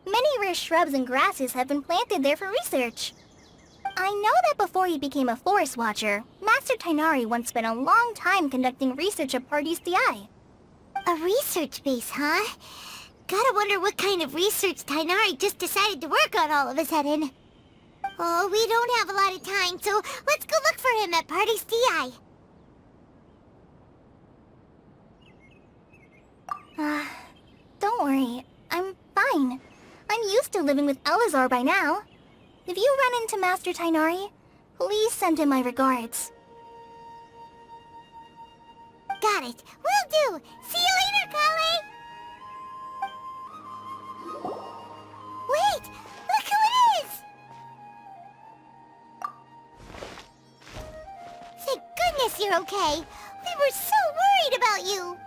Many rare shrubs and grasses have been planted there for research. I know that before he became a Forest Watcher, Master Tighnari once spent a long time conducting research at Partis DI. A research base, huh? Gotta wonder what kind of research Tighnari just decided to work on all of a sudden. Oh, we don't have a lot of time, so let's go look for him at Party's DI. Don't worry. I'm fine. I'm used to living with Elazar by now. If you run into Master Tighnari, please send him my regards. Got it. Will do. See you later, Kale. Wait! Look who it is! Thank goodness you're okay. We were so worried about you.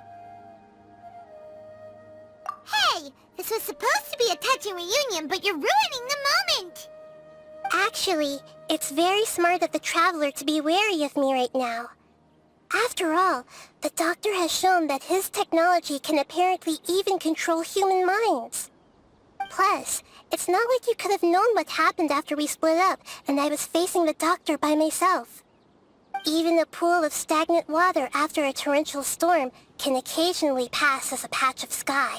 Hey! This was supposed to be a touching reunion, but you're ruining the moment! Actually, it's very smart of the Traveler to be wary of me right now. After all, the Doctor has shown that his technology can apparently even control human minds. Plus, it's not like you could have known what happened after we split up and I was facing the Doctor by myself. Even a pool of stagnant water after a torrential storm can occasionally pass as a patch of sky.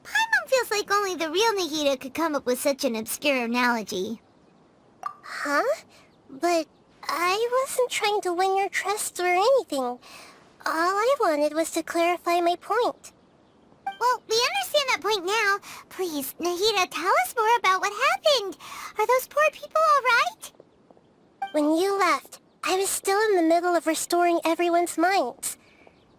Paimon feels like only the real Nahida could come up with such an obscure analogy. Huh? But I wasn't trying to win your trust or anything. All I wanted was to clarify my point. Well, we understand that point now. Please, Nahida, tell us more about what happened. Are those poor people all right? When you left, I was still in the middle of restoring everyone's minds.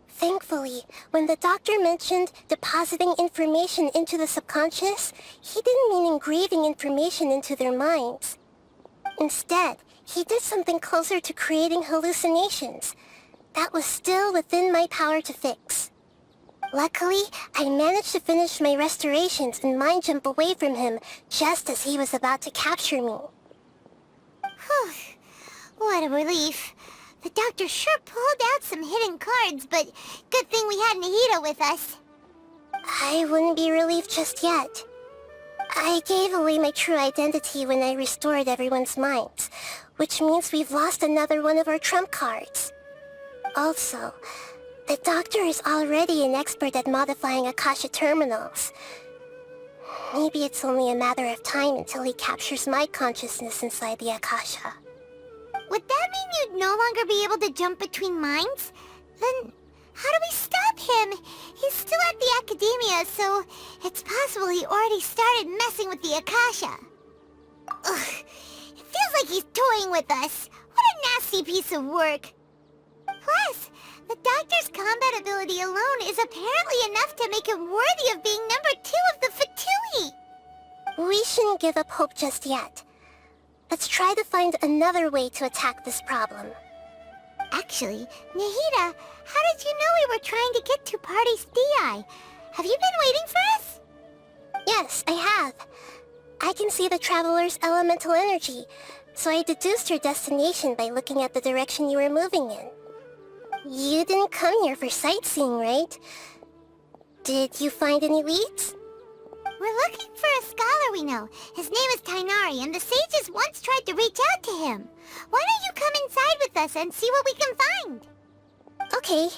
Thankfully, when the Doctor mentioned depositing information into the subconscious, he didn't mean engraving information into their minds. Instead, he did something closer to creating hallucinations. That was still within my power to fix. Luckily, I managed to finish my restorations and mind jump away from him just as he was about to capture me. Whew. What a relief. The Doctor sure pulled out some hidden cards, but good thing we had Nahida with us. I wouldn't be relieved just yet. I gave away my true identity when I restored everyone's minds, which means we've lost another one of our trump cards. Also, the Doctor is already an expert at modifying Akasha terminals. Maybe it's only a matter of time until he captures my consciousness inside the Akasha. would that mean you'd no longer be able to jump between minds? Then how do we stop him? He's still at the academia, so it's possible he already started messing with the Akasha. Ugh, it feels like he's toying with us. What a nasty piece of work. Plus, the doctor's combat ability alone is apparently enough to make him worthy of being number 2 of the Fatui. We shouldn't give up hope just yet. Let's try to find another way to attack this problem. Actually, Nahida, how did you know we were trying to get to Party's DI? Have you been waiting for us? Yes, I have. I can see the Traveler's elemental energy, so I deduced your destination by looking at the direction you were moving in. You didn't come here for sightseeing, right? Did you find any leads? We're looking for a scholar we know. His name is Tainari, and the sages once tried to reach out to him. Why don't you come inside with us and see what we can find? Okay,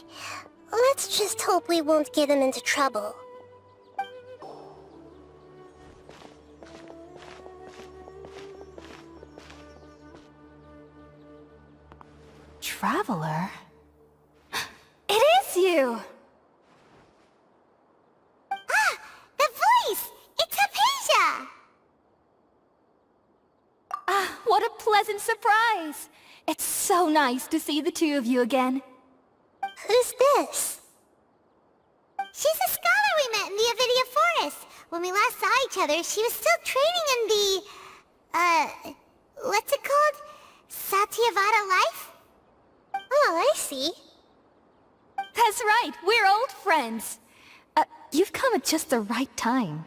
let's just hope we won't get him into trouble. Traveler? It is you! Ah! The voice! It's Hypatia! Ah, what a pleasant surprise! It's so nice to see the two of you again. Who's this? She's a scholar we met in the Avidia Forest. When we last saw each other, she was still training in the... what's it called? Satyavada life? Oh, I see. That's right, we're old friends. You've come at just the right time.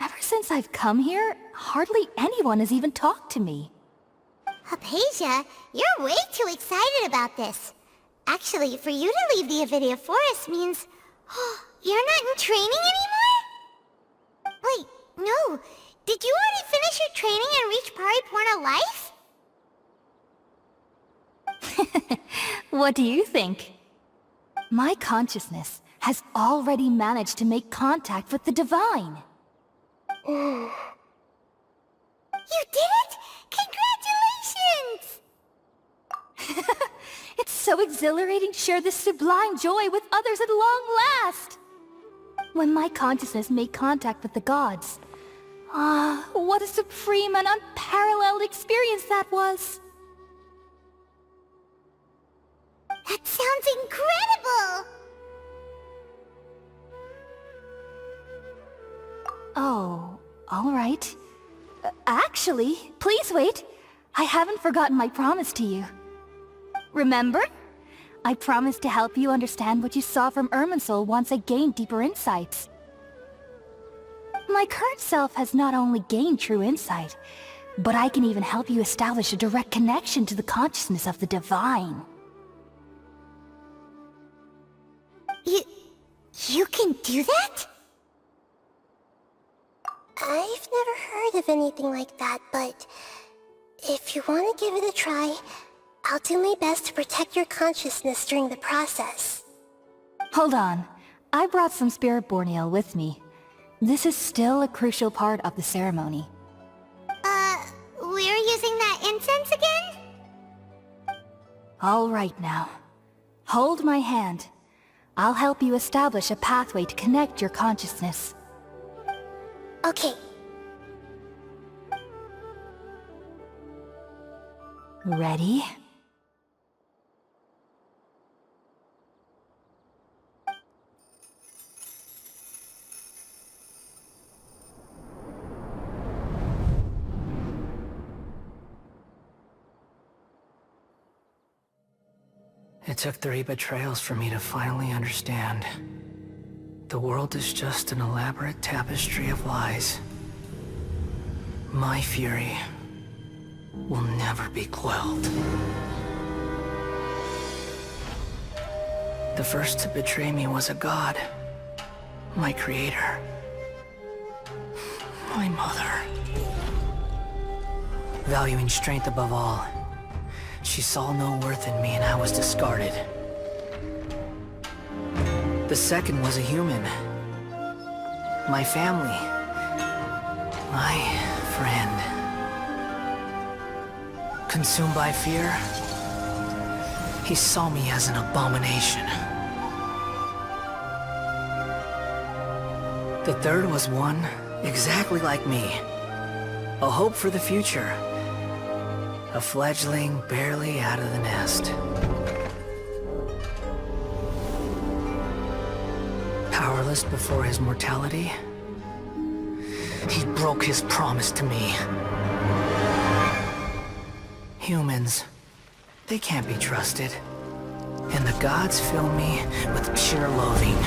Ever since I've come here, hardly anyone has even talked to me. Hypatia, you're way too excited about this. Actually, for you to leave the Avidia Forest means... you're not in training anymore? Wait, no. Did you already finish your training and reach Pariporna life? What do you think? My consciousness has already managed to make contact with the divine. You did it? Congratulations! It's so exhilarating to share this sublime joy with others at long last! When my consciousness made contact with the gods, what a supreme and unparalleled experience that was! That sounds incredible! Oh, all right. Actually, please wait. I haven't forgotten my promise to you. Remember? I promised to help you understand what you saw from Irminsul once I gained deeper insights. My current self has not only gained true insight, but I can even help you establish a direct connection to the consciousness of the divine. You can do that? I've never heard of anything like that, but if you want to give it a try, I'll do my best to protect your consciousness during the process. Hold on. I brought some spirit borneal with me. This is still a crucial part of the ceremony. We're using that incense again? All right now. Hold my hand. I'll help you establish a pathway to connect your consciousness. Okay. Ready? It took 3 betrayals for me to finally understand. The world is just an elaborate tapestry of lies. My fury will never be quelled. The first to betray me was a god. My creator. My mother. Valuing strength above all, she saw no worth in me and I was discarded. The second was a human. My family. My friend. Consumed by fear, he saw me as an abomination. The third was one exactly like me. A hope for the future. A fledgling barely out of the nest. Powerless before his mortality, he broke his promise to me. Humans, they can't be trusted. And the gods fill me with pure loathing.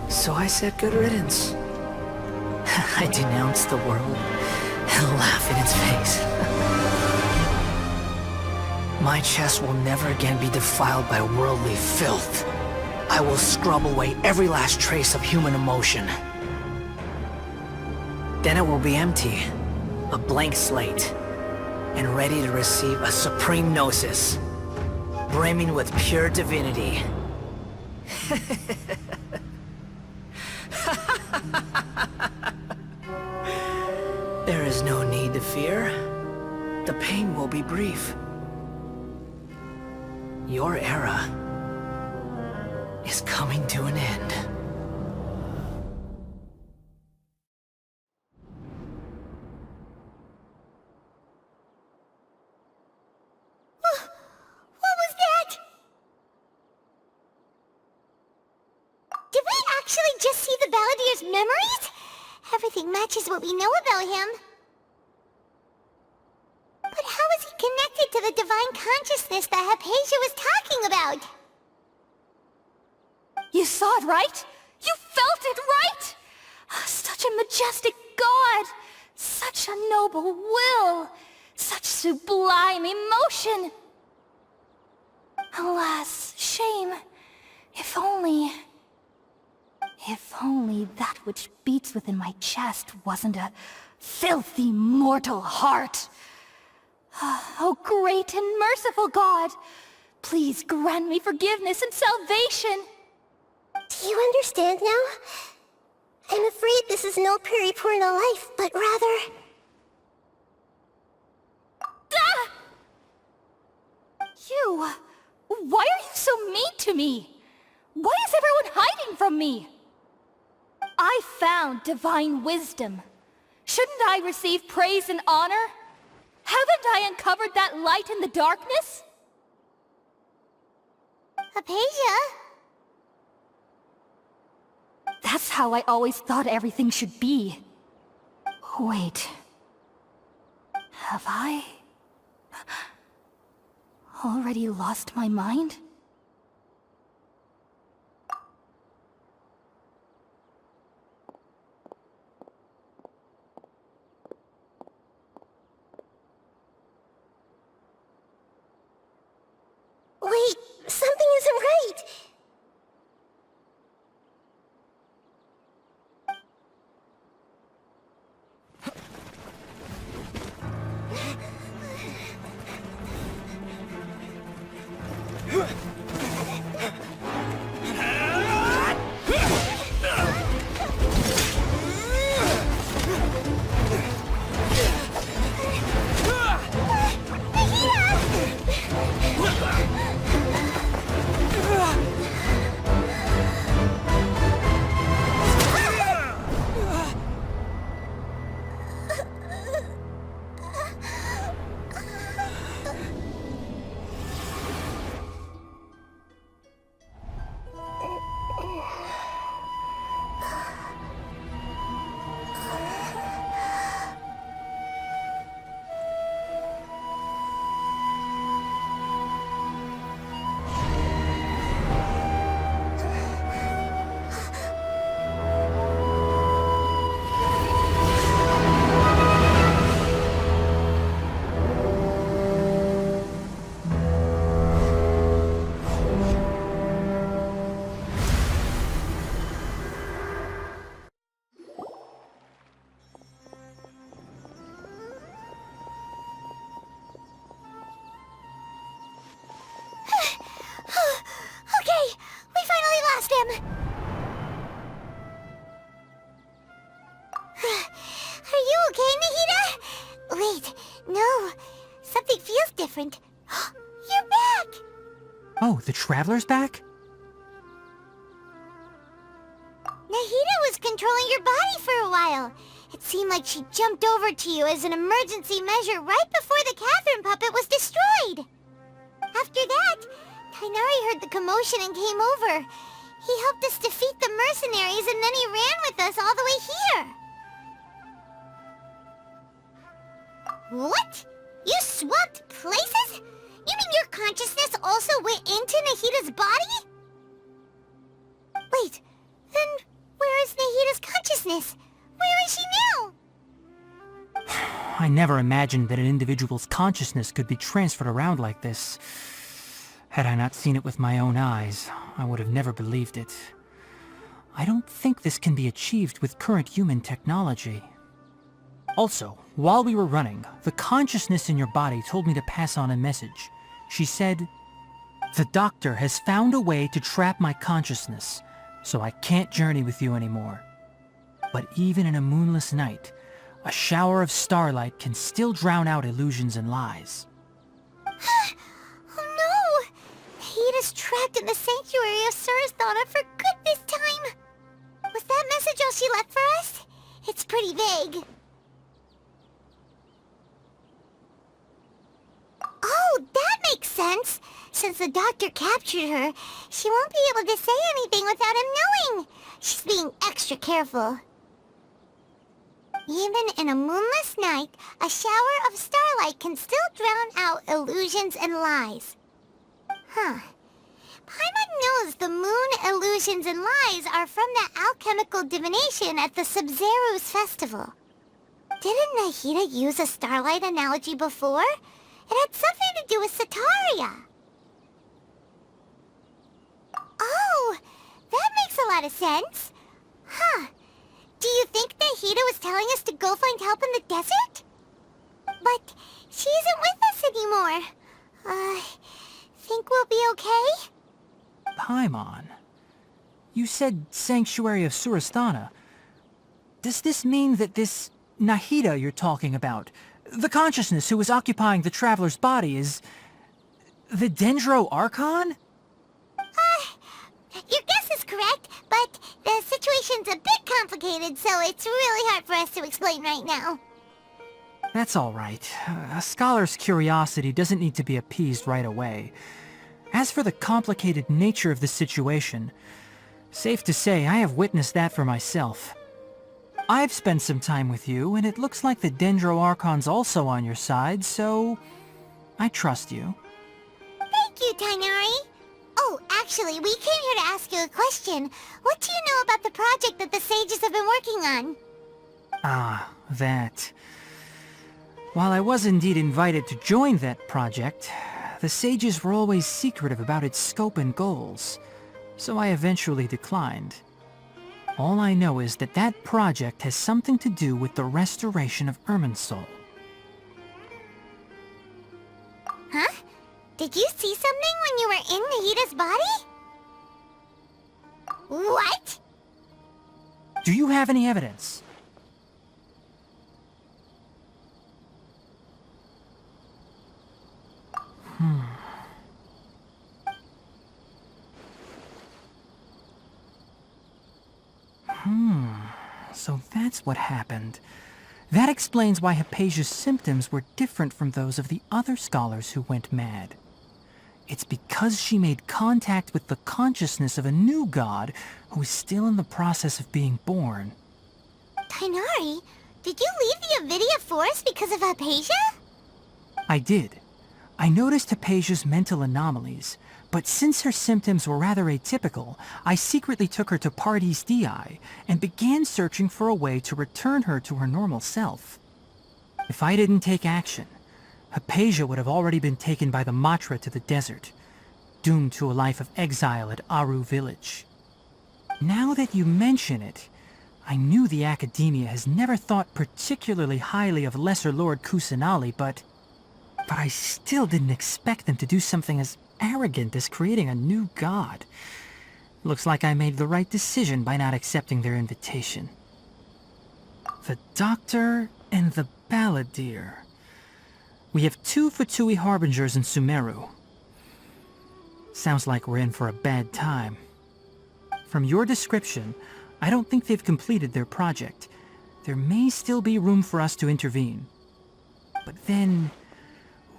So I said good riddance. I denounced the world and laugh in its face. My chest will never again be defiled by worldly filth. I will scrub away every last trace of human emotion. Then it will be empty, a blank slate, and ready to receive a supreme gnosis, brimming with pure divinity. There is no need to fear. The pain will be brief. Your era is coming to an end. What was that? Did we actually just see the Baladier's memories? Everything matches what we know about him. But how is he connected to the divine consciousness that Hypatia was talking about? You saw it, right? You felt it, right? Such a majestic god! Such a noble will! Such sublime emotion! Alas, shame. If only that which beats within my chest wasn't a filthy mortal heart. Oh, great and merciful God! Please grant me forgiveness and salvation! Do you understand now? I'm afraid this is no Puripurna life, but rather... Ah! You! Why are you so mean to me? Why is everyone hiding from me? I found divine wisdom. Shouldn't I receive praise and honor? Haven't I uncovered that light in the darkness? Hypatia? That's how I always thought everything should be. Wait. Have I already lost my mind? Wait, something isn't right! something feels different. You're back! Oh, the Traveler's back? Nahida was controlling your body for a while. It seemed like she jumped over to you as an emergency measure right before the Catherine puppet was destroyed. After that, Tainari heard the commotion and came over. He helped us defeat the mercenaries and then he ran with us all the way here. What? You swapped places? You mean your consciousness also went into Nahida's body? Wait, then where is Nahida's consciousness? Where is she now? I never imagined that an individual's consciousness could be transferred around like this. Had I not seen it with my own eyes, I would have never believed it. I don't think this can be achieved with current human technology. Also, while we were running, the consciousness in your body told me to pass on a message. She said, "The doctor has found a way to trap my consciousness, so I can't journey with you anymore. But even in a moonless night, a shower of starlight can still drown out illusions and lies." Oh no! Nahida's trapped in the sanctuary of Surasthana for good this time. Was that message all she left for us? It's pretty vague. Oh, that makes sense. Since the doctor captured her, she won't be able to say anything without him knowing. She's being extra careful. Even in a moonless night, a shower of starlight can still drown out illusions and lies. Huh. Paimon knows the moon illusions and lies are from the alchemical divination at the Sub-Zero's festival. Didn't Nahida use a starlight analogy before? It had something to do with Sataria. Oh, that makes a lot of sense. Huh. Do you think Nahida was telling us to go find help in the desert? But she isn't with us anymore. Think we'll be okay? Paimon, you said Sanctuary of Surasthana. Does this mean that this Nahida you're talking about, the consciousness who is occupying the Traveler's body, is the Dendro Archon? Your guess is correct, but the situation's a bit complicated, so it's really hard for us to explain right now. That's all right. A scholar's curiosity doesn't need to be appeased right away. As for the complicated nature of the situation, safe to say I have witnessed that for myself. I've spent some time with you, and it looks like the Dendro Archon's also on your side, so I trust you. Thank you, Tainari. Oh, actually, we came here to ask you a question. What do you know about the project that the sages have been working on? Ah, that. While I was indeed invited to join that project, the sages were always secretive about its scope and goals, so I eventually declined. All I know is that that project has something to do with the restoration of Irminsul. Huh? Did you see something when you were in Nahida's body? What? Do you have any evidence? So that's what happened. That explains why Hypatia's symptoms were different from those of the other scholars who went mad. It's because she made contact with the consciousness of a new god who is still in the process of being born. Tainari, did you leave the Avidia Forest because of Hypatia? I did. I noticed Hypatia's mental anomalies, but since her symptoms were rather atypical, I secretly took her to Pardes Dii and began searching for a way to return her to her normal self. If I didn't take action, Hypatia would have already been taken by the Matra to the desert, doomed to a life of exile at Aru village. Now that you mention it, I knew the Academia has never thought particularly highly of Lesser Lord Kusanali, but I still didn't expect them to do something as arrogant as creating a new god. Looks like I made the right decision by not accepting their invitation. The Doctor and the Balladeer. We have 2 Fatui Harbingers in Sumeru. Sounds like we're in for a bad time. From your description, I don't think they've completed their project. There may still be room for us to intervene. But then,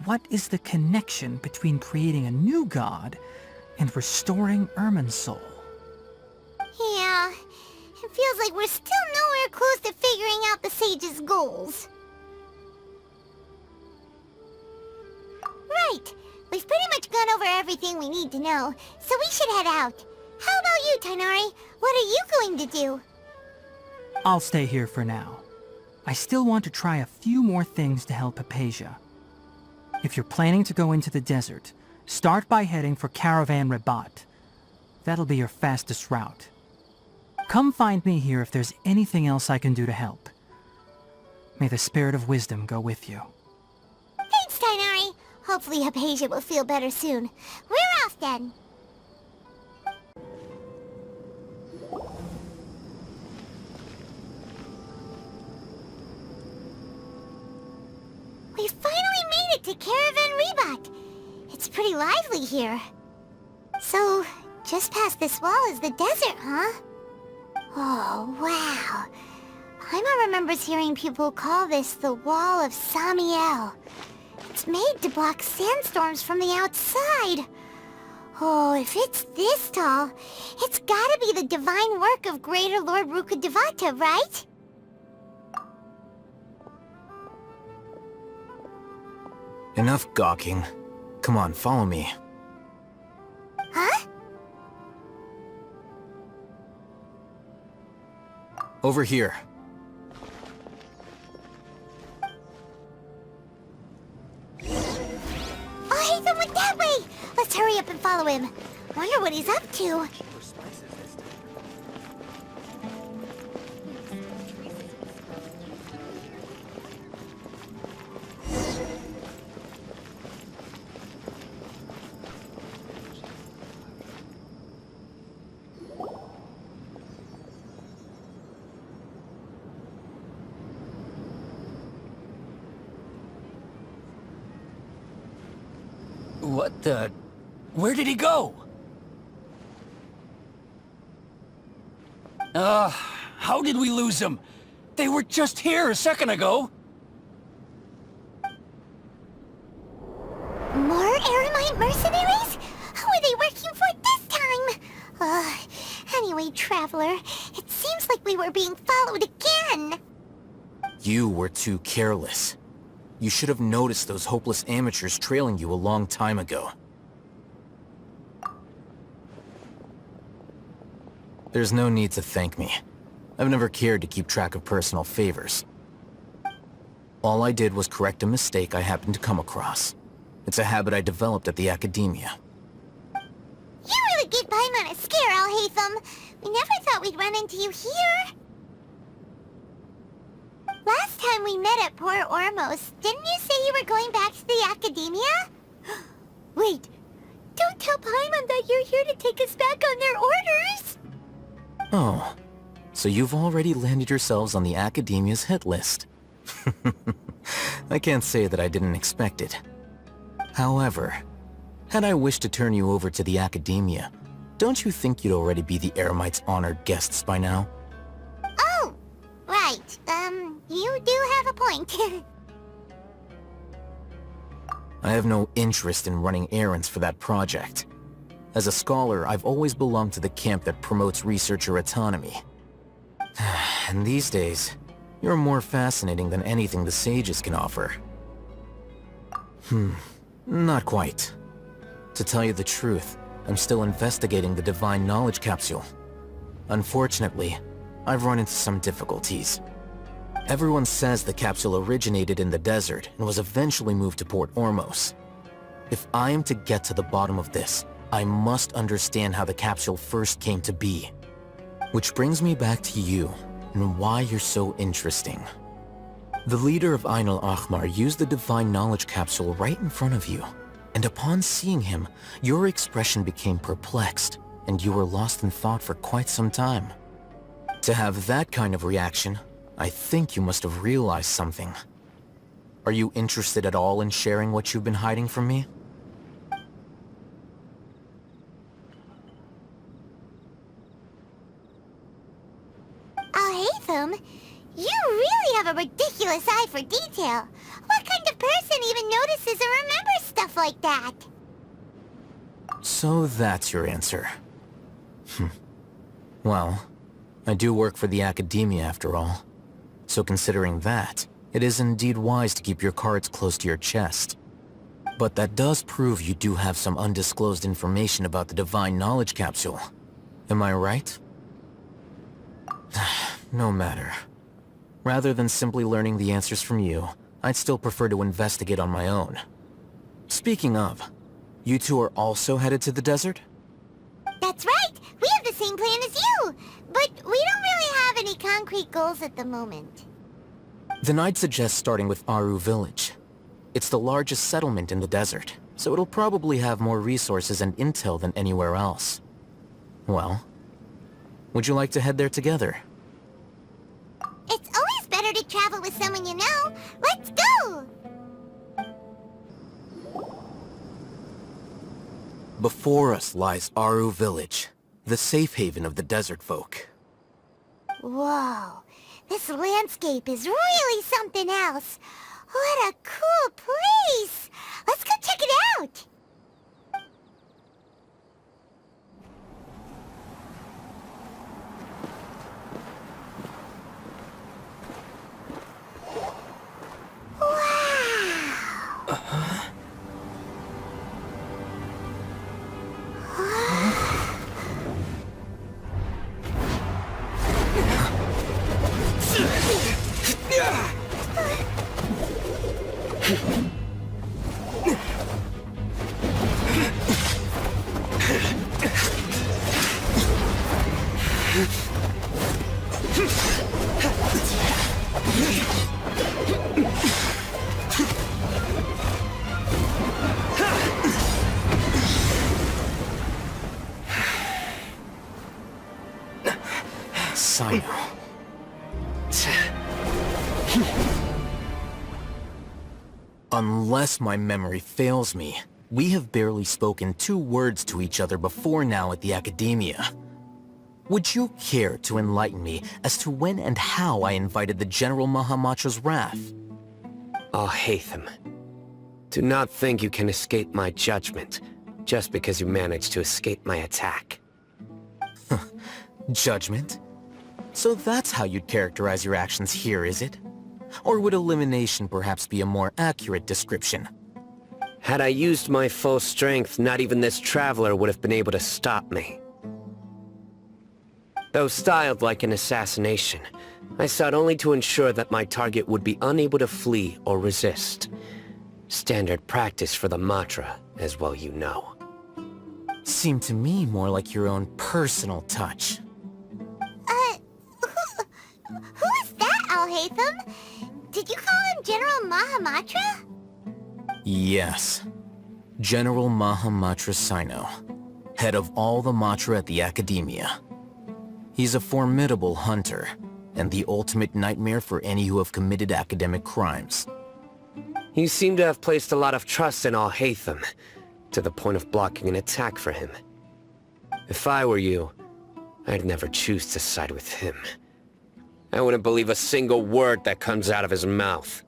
what is the connection between creating a new god and restoring Irminsul? Yeah, it feels like we're still nowhere close to figuring out the sage's goals. Right, we've pretty much gone over everything we need to know, so we should head out. How about you, Tighnari? What are you going to do? I'll stay here for now. I still want to try a few more things to help Hypatia. If you're planning to go into the desert, start by heading for Caravan Rabat. That'll be your fastest route. Come find me here if there's anything else I can do to help. May the spirit of wisdom go with you. Thanks, Tighnari. Hopefully Hypatia will feel better soon. We're off then. We finally made it to Caravan Rabat. It's pretty lively here. So, just past this wall is the desert, huh? Oh, wow. Paimon remembers hearing people call this the Wall of Samiel. It's made to block sandstorms from the outside. Oh, if it's this tall, it's gotta be the divine work of Greater Lord Rukkhadevata, right? Enough gawking. Come on, follow me. Huh? Over here. Oh, Haytham went that way! Let's hurry up and follow him. Wonder what he's up to. What the... Where did he go? How did we lose him? They were just here a second ago. More Eremite mercenaries? Who are they working for this time? Anyway, Traveler, it seems like we were being followed again. You were too careless. You should have noticed those hopeless amateurs trailing you a long time ago. There's no need to thank me. I've never cared to keep track of personal favors. All I did was correct a mistake I happened to come across. It's a habit I developed at the Academia. You really gave Paimon a scare, Al-Haytham. We never thought we'd run into you here. Last time we met at Port Ormos, didn't you say you were going back to the Academia? Wait, don't tell Paimon that you're here to take us back on their orders! Oh, so you've already landed yourselves on the Academia's hit list. I can't say that I didn't expect it. However, had I wished to turn you over to the Academia, don't you think you'd already be the Eremites' honored guests by now? Oh, right. You do have a point. I have no interest in running errands for that project. As a scholar, I've always belonged to the camp that promotes researcher autonomy. And these days, you're more fascinating than anything the sages can offer. Not quite. To tell you the truth, I'm still investigating the Divine Knowledge Capsule. Unfortunately, I've run into some difficulties. Everyone says the capsule originated in the desert and was eventually moved to Port Ormos. If I am to get to the bottom of this, I must understand how the capsule first came to be. Which brings me back to you, and why you're so interesting. The leader of Ain al-Ahmar used the Divine Knowledge Capsule right in front of you, and upon seeing him, your expression became perplexed, and you were lost in thought for quite some time. To have that kind of reaction, I think you must have realized something. Are you interested at all in sharing what you've been hiding from me? Alhaitham, you really have a ridiculous eye for detail. What kind of person even notices or remembers stuff like that? So that's your answer. Well, I do work for the Academia after all. So considering that, it is indeed wise to keep your cards close to your chest. But that does prove you do have some undisclosed information about the Divine Knowledge Capsule. Am I right? No matter. Rather than simply learning the answers from you, I'd still prefer to investigate on my own. Speaking of, you two are also headed to the desert? That's right! We have the same plan as you! But we don't really have any concrete goals at the moment. Then I'd suggest starting with Aru Village. It's the largest settlement in the desert, so it'll probably have more resources and intel than anywhere else. Well, would you like to head there together? It's always better to travel with someone you know. Let's go! Before us lies Aru Village, the safe haven of the desert folk. Whoa, this landscape is really something else. What a cool place! Let's go check it out! Unless my memory fails me, we have barely spoken 2 words to each other before now at the Academia. Would you care to enlighten me as to when and how I invited the General Mahamatra's wrath? Alhaitham, do not think you can escape my judgment just because you managed to escape my attack. Judgment? So that's how you'd characterize your actions here, is it? Or would elimination perhaps be a more accurate description? Had I used my full strength, not even this traveler would have been able to stop me. Though styled like an assassination, I sought only to ensure that my target would be unable to flee or resist. Standard practice for the Matra, as well you know. Seemed to me more like your own personal touch. Who is that, Alhaitham? Did you call him General Mahamatra? Yes. General Mahamatra Sino, head of all the Matra at the Academia. He's a formidable hunter, and the ultimate nightmare for any who have committed academic crimes. You seem to have placed a lot of trust in Alhaitham, to the point of blocking an attack for him. If I were you, I'd never choose to side with him. I wouldn't believe a single word that comes out of his mouth.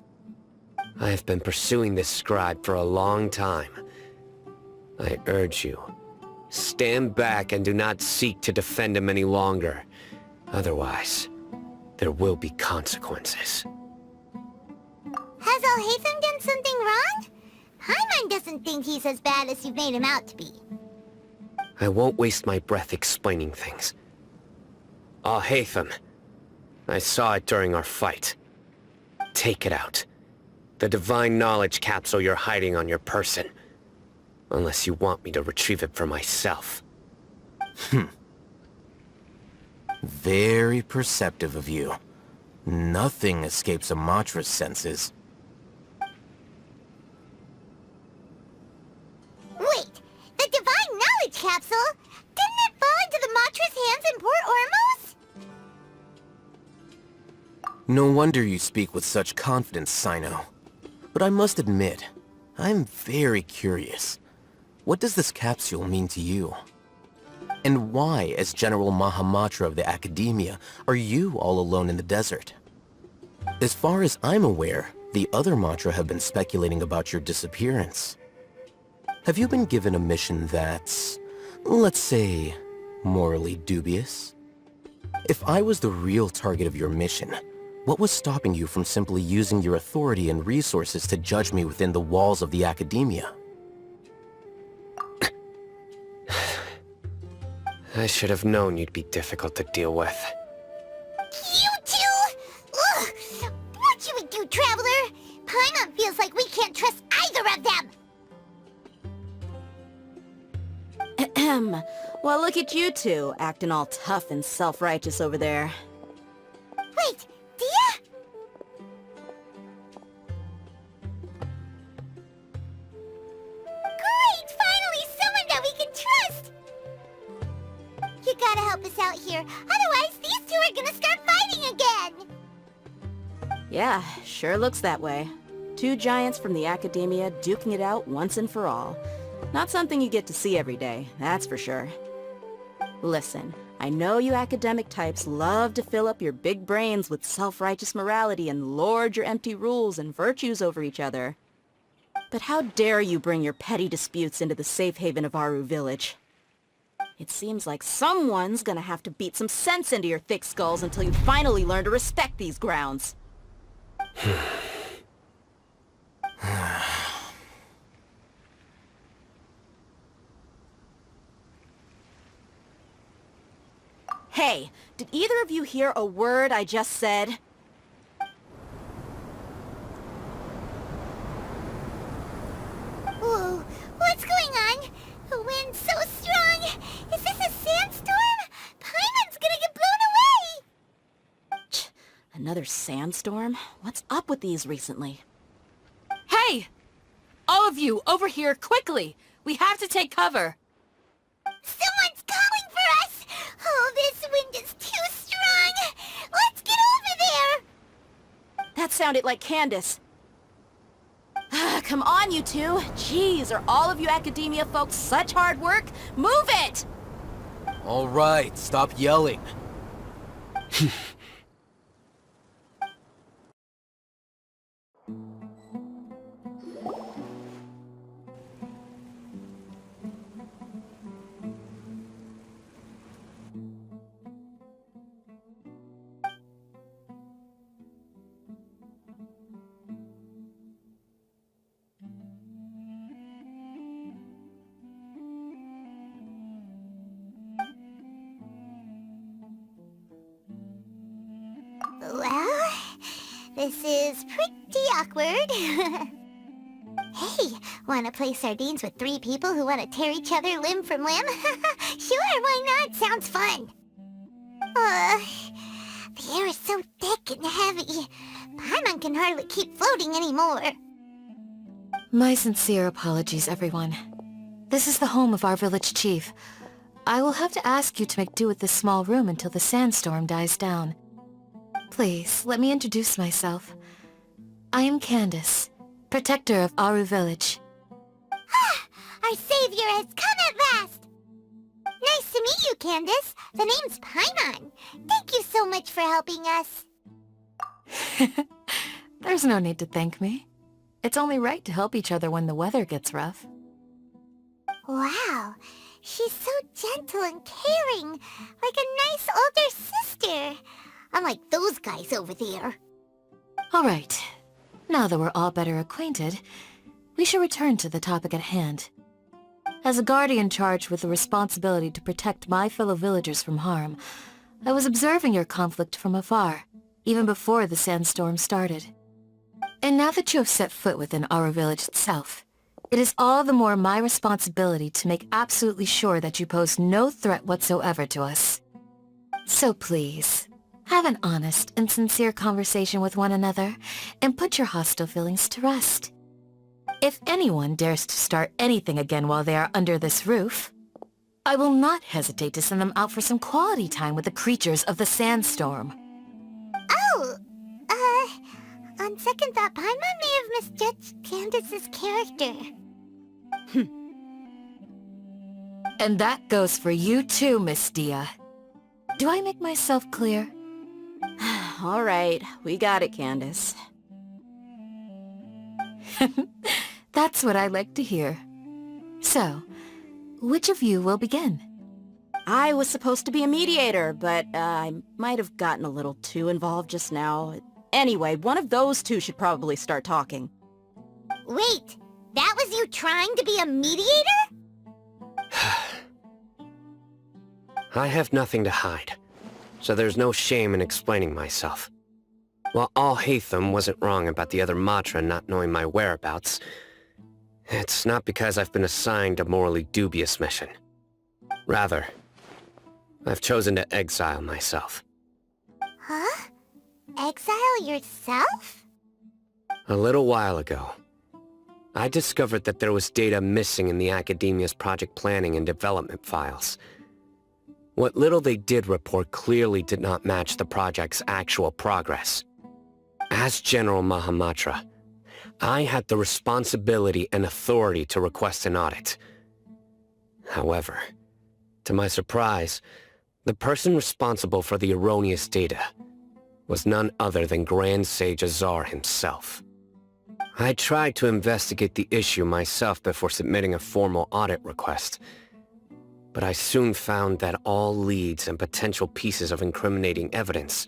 I have been pursuing this scribe for a long time. I urge you, stand back and do not seek to defend him any longer. Otherwise, there will be consequences. Has Alhaitham done something wrong? Paimon doesn't think he's as bad as you've made him out to be. I won't waste my breath explaining things. Alhaitham, I saw it during our fight. Take it out. The Divine Knowledge Capsule you're hiding on your person. Unless you want me to retrieve it for myself. Very perceptive of you. Nothing escapes a Matra's senses. Wait, the Divine Knowledge Capsule? Didn't it fall into the Matra's hands in Port Ormos? No wonder you speak with such confidence, Sino. But I must admit, I'm very curious. What does this capsule mean to you? And why, as General Mahamatra of the Academia, are you all alone in the desert? As far as I'm aware, the other Matra have been speculating about your disappearance. Have you been given a mission that's, let's say, morally dubious? If I was the real target of your mission, what was stopping you from simply using your authority and resources to judge me within the walls of the Academia? I should have known you'd be difficult to deal with. You two! Ugh! What should we do, Traveler? Paimon feels like we can't trust either of them! Ahem. Well, look at you two, acting all tough and self-righteous over there. Wait, Dia? Great! Finally, someone that we can trust! You gotta help us out here, otherwise these two are gonna start fighting again! Yeah, sure looks that way. Two giants from the Academia duking it out once and for all. Not something you get to see every day, that's for sure. Listen, I know you academic types love to fill up your big brains with self-righteous morality and lord your empty rules and virtues over each other. But how dare you bring your petty disputes into the safe haven of Aru Village? It seems like someone's gonna have to beat some sense into your thick skulls until you finally learn to respect these grounds. Hey, did either of you hear a word I just said? Whoa, what's going on? The wind's so strong! Is this a sandstorm? Paimon's gonna get blown away! Another sandstorm? What's up with these recently? Hey! All of you, over here, quickly! We have to take cover! Someone's calling for us! Oh, this wind is too strong! Let's get over there! That sounded like Candace. Come on, you two! Jeez, are all of you Academia folks such hard work? Move it! All right, stop yelling. Well, this is pretty awkward. Hey, wanna play sardines with three people who wanna tear each other limb from limb? Sure, why not? Sounds fun. The air is so thick and heavy. Paimon can hardly keep floating anymore. My sincere apologies, everyone. This is the home of our village chief. I will have to ask you to make do with this small room until the sandstorm dies down. Please, let me introduce myself. I am Candace, protector of Aru Village. Our savior has come at last! Nice to meet you, Candace. The name's Paimon. Thank you so much for helping us. There's no need to thank me. It's only right to help each other when the weather gets rough. Wow, she's so gentle and caring, like a nice older sister. Unlike those guys over there. All right. Now that we're all better acquainted, we should return to the topic at hand. As a guardian charged with the responsibility to protect my fellow villagers from harm, I was observing your conflict from afar, even before the sandstorm started. And now that you have set foot within our village itself, it is all the more my responsibility to make absolutely sure that you pose no threat whatsoever to us. So please, have an honest and sincere conversation with one another, and put your hostile feelings to rest. If anyone dares to start anything again while they are under this roof, I will not hesitate to send them out for some quality time with the creatures of the sandstorm. Oh, On second thought, Paimon may have misjudged Candace's character. And that goes for you too, Miss Dia. Do I make myself clear? All right, we got it, Candace. That's what I like to hear. So, which of you will begin? I was supposed to be a mediator, but I might have gotten a little too involved just now. Anyway, one of those two should probably start talking. Wait, that was you trying to be a mediator? I have nothing to hide, so there's no shame in explaining myself. While Alhaitham wasn't wrong about the other Matra not knowing my whereabouts, it's not because I've been assigned a morally dubious mission. Rather, I've chosen to exile myself. Huh? Exile yourself? A little while ago, I discovered that there was data missing in the Academia's project planning and development files. What little they did report clearly did not match the project's actual progress. As General Mahamatra, I had the responsibility and authority to request an audit. However, to my surprise, the person responsible for the erroneous data was none other than Grand Sage Azar himself. I tried to investigate the issue myself before submitting a formal audit request, but I soon found that all leads and potential pieces of incriminating evidence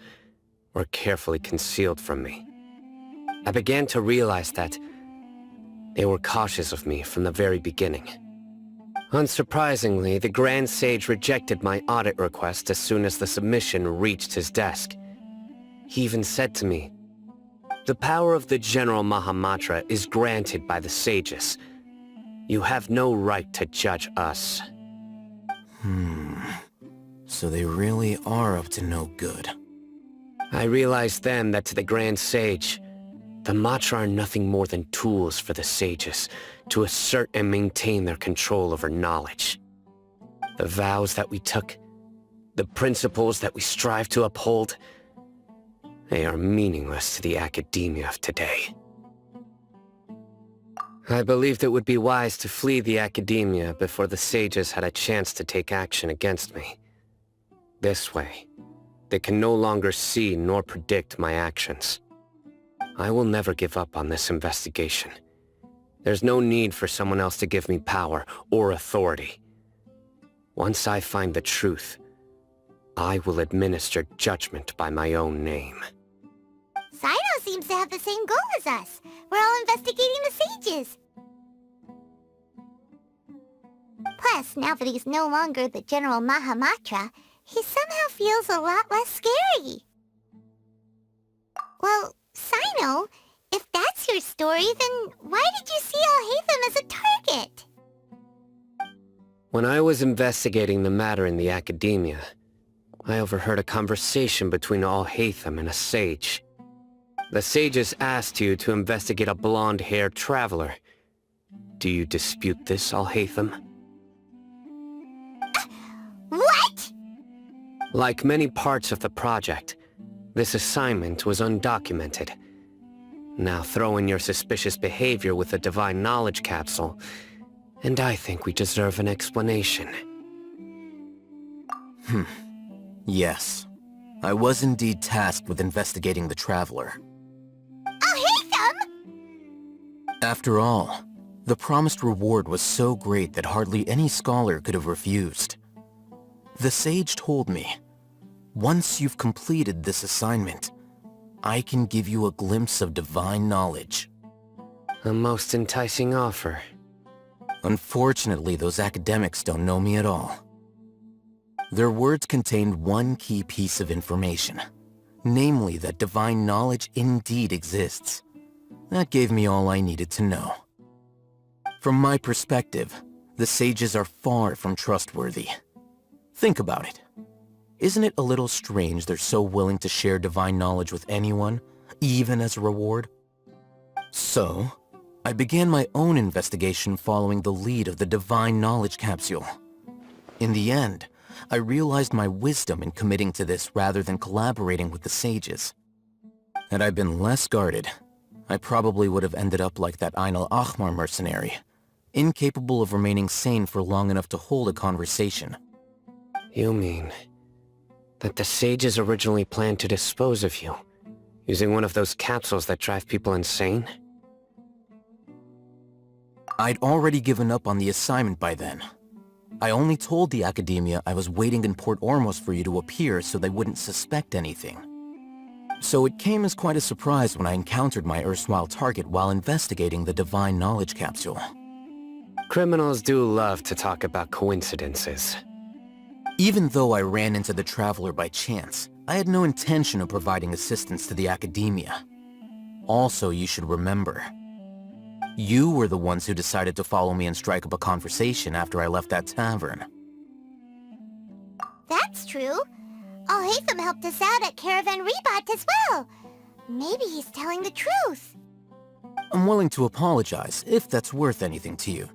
were carefully concealed from me. I began to realize that they were cautious of me from the very beginning. Unsurprisingly, the Grand Sage rejected my audit request as soon as the submission reached his desk. He even said to me, "The power of the General Mahamatra is granted by the sages. You have no right to judge us." So they really are up to no good. I realized then that to the Grand Sage, the Matra are nothing more than tools for the sages to assert and maintain their control over knowledge. The vows that we took, the principles that we strive to uphold, they are meaningless to the academia of today. I believed it would be wise to flee the academia before the sages had a chance to take action against me. This way, they can no longer see nor predict my actions. I will never give up on this investigation. There's no need for someone else to give me power or authority. Once I find the truth, I will administer judgment by my own name. Sino seems to have the same goal as us. We're all investigating the sages. Plus, now that he's no longer the General Mahamatra, he somehow feels a lot less scary. Well, Sino, if that's your story, then why did you see Alhaitham as a target? When I was investigating the matter in the academia, I overheard a conversation between Alhaitham and a sage. The sages asked you to investigate a blonde-haired traveler. Do you dispute this, Alhaitham? What? Like many parts of the project, this assignment was undocumented. Now throw in your suspicious behavior with the Divine Knowledge Capsule, and I think we deserve an explanation. Yes. I was indeed tasked with investigating the Traveler. Alhaitham! After all, the promised reward was so great that hardly any scholar could have refused. The sage told me, once you've completed this assignment, I can give you a glimpse of divine knowledge. A most enticing offer. Unfortunately, those academics don't know me at all. Their words contained one key piece of information, namely that divine knowledge indeed exists. That gave me all I needed to know. From my perspective, the sages are far from trustworthy. Think about it. Isn't it a little strange they're so willing to share divine knowledge with anyone, even as a reward? So, I began my own investigation following the lead of the Divine Knowledge Capsule. In the end, I realized my wisdom in committing to this rather than collaborating with the sages. Had I been less guarded, I probably would have ended up like that Ain al-Ahmar mercenary, incapable of remaining sane for long enough to hold a conversation. You mean that the sages originally planned to dispose of you, using one of those capsules that drive people insane? I'd already given up on the assignment by then. I only told the Academia I was waiting in Port Ormos for you to appear so they wouldn't suspect anything. So it came as quite a surprise when I encountered my erstwhile target while investigating the Divine Knowledge Capsule. Criminals do love to talk about coincidences. Even though I ran into the Traveler by chance, I had no intention of providing assistance to the Academia. Also, you should remember, you were the ones who decided to follow me and strike up a conversation after I left that tavern. That's true. Al-Haytham helped us out at Caravan Rebat as well. Maybe he's telling the truth. I'm willing to apologize, if that's worth anything to you.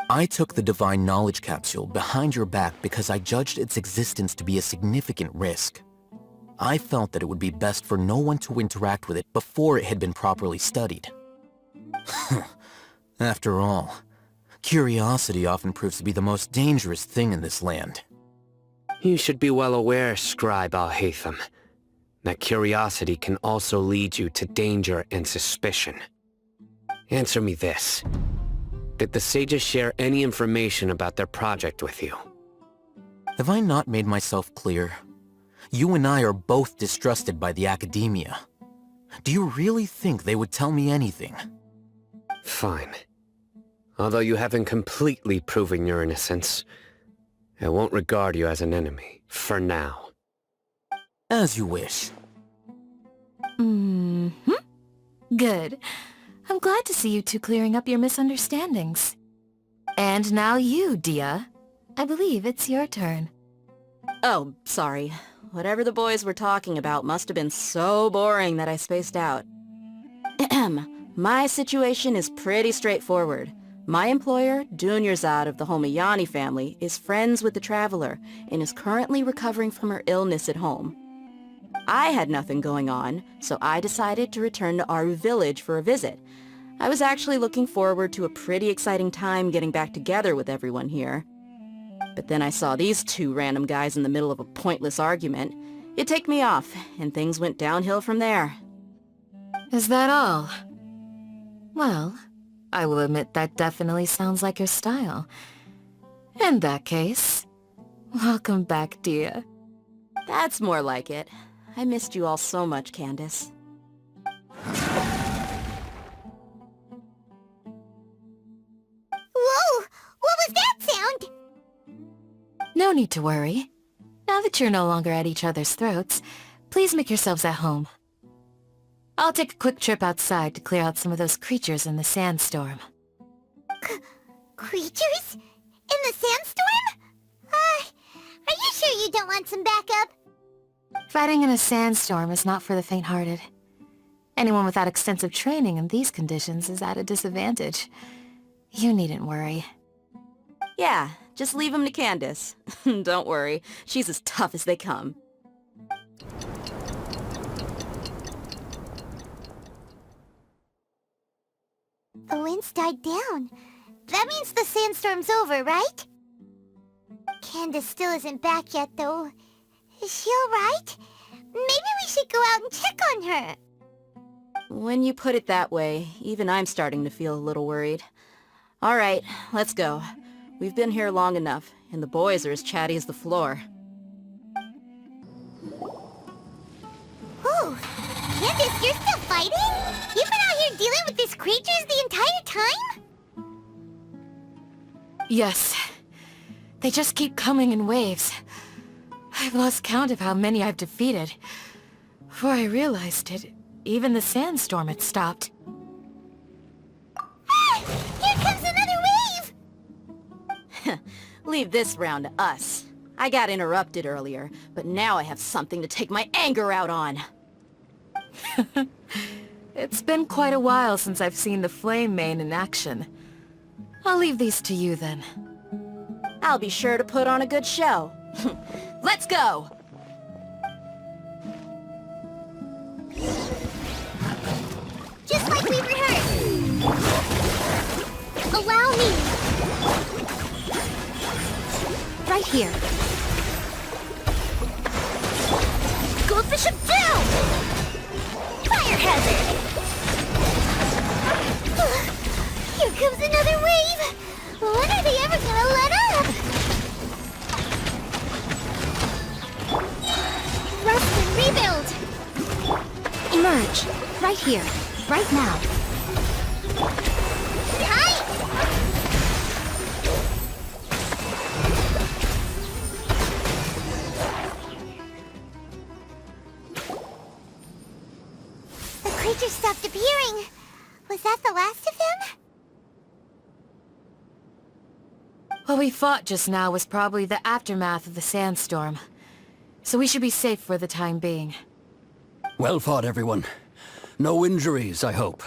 I took the Divine Knowledge Capsule behind your back because I judged its existence to be a significant risk. I felt that it would be best for no one to interact with it before it had been properly studied. After all, curiosity often proves to be the most dangerous thing in this land. You should be well aware, Scribe Al-Haytham, that curiosity can also lead you to danger and suspicion. Answer me this. Did the sages share any information about their project with you? Have I not made myself clear? You and I are both distrusted by the Academia. Do you really think they would tell me anything? Fine. Although you haven't completely proven your innocence, I won't regard you as an enemy, for now. As you wish. Good. I'm glad to see you two clearing up your misunderstandings. And now you, Dia. I believe it's your turn. Oh, sorry. Whatever the boys were talking about must have been so boring that I spaced out. My situation is pretty straightforward. My employer, Dunyarzad of the Homayani family, is friends with the Traveler and is currently recovering from her illness at home. I had nothing going on, so I decided to return to Aru village for a visit. I was actually looking forward to a pretty exciting time getting back together with everyone here. But then I saw these two random guys in the middle of a pointless argument. It ticked me off, and things went downhill from there. Is that all? Well, I will admit that definitely sounds like your style. In that case, welcome back, Dia. That's more like it. I missed you all so much, Candace. Whoa! What was that sound? No need to worry. Now that you're no longer at each other's throats, please make yourselves at home. I'll take a quick trip outside to clear out some of those creatures in the sandstorm. Creatures? In the sandstorm? Are you sure you don't want some backup? Fighting in a sandstorm is not for the faint-hearted. Anyone without extensive training in these conditions is at a disadvantage. You needn't worry. Yeah, just leave him to Candace. Don't worry, she's as tough as they come. The wind's died down. That means the sandstorm's over, right? Candace still isn't back yet, though. Is she alright? Maybe we should go out and check on her. When you put it that way, even I'm starting to feel a little worried. Alright, let's go. We've been here long enough, and the boys are as chatty as the floor. Ooh, Candace, you're still fighting? You've been out here dealing with these creatures the entire time? Yes. They just keep coming in waves. I've lost count of how many I've defeated. Before I realized it, even the sandstorm had stopped. Ah! Here comes another wave! Leave this round to us. I got interrupted earlier, but now I have something to take my anger out on. It's been quite a while since I've seen the Flame Mane in action. I'll leave these to you then. I'll be sure to put on a good show. Let's go! Just just like we rehearsed. Allow me. Right here. Goldfish him down! Fire hazard! Here comes another wave! When are they ever gonna let up? Rust and rebuild! Emerge. Right here. Right now. Tight! The creature stopped appearing. Was that the last of them? What we fought just now was probably the aftermath of the sandstorm. So we should be safe for the time being. Well fought, everyone. No injuries, I hope.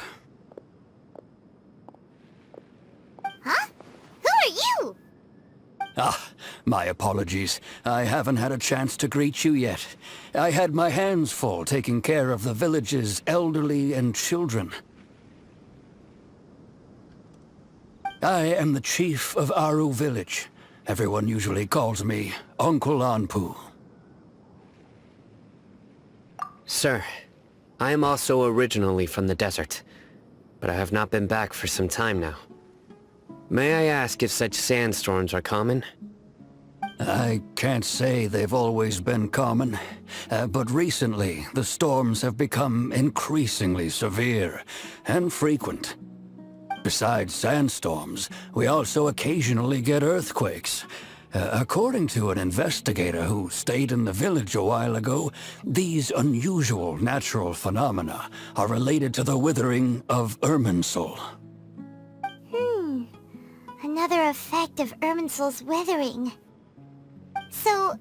Huh? Who are you? Ah, my apologies. I haven't had a chance to greet you yet. I had my hands full taking care of the village's elderly and children. I am the chief of Aru village. Everyone usually calls me Uncle Anpu. Sir, I am also originally from the desert, but I have not been back for some time now. May I ask if such sandstorms are common? I can't say they've always been common, but recently the storms have become increasingly severe and frequent. Besides sandstorms, we also occasionally get earthquakes. According to an investigator who stayed in the village a while ago, these unusual natural phenomena are related to the withering of Irminsul. Another effect of Irminsul's withering. So,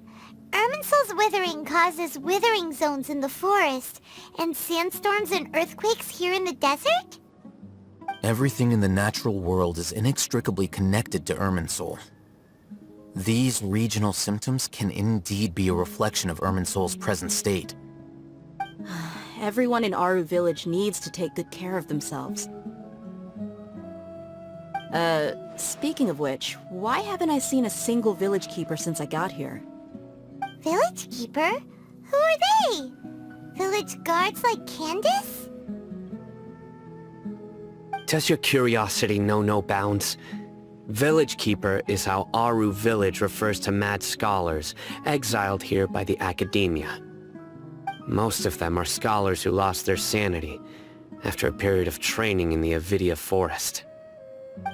Irminsul's withering causes withering zones in the forest, and sandstorms and earthquakes here in the desert? Everything in the natural world is inextricably connected to Irminsul. These regional symptoms can indeed be a reflection of Irminsul's present state. Everyone in Aru village needs to take good care of themselves. Speaking of which, why haven't I seen a single village keeper since I got here? Village keeper? Who are they? Village guards like Candace? Does your curiosity know no bounds? Village Keeper is how Aru village refers to mad scholars, exiled here by the Academia. Most of them are scholars who lost their sanity after a period of training in the Avidia forest.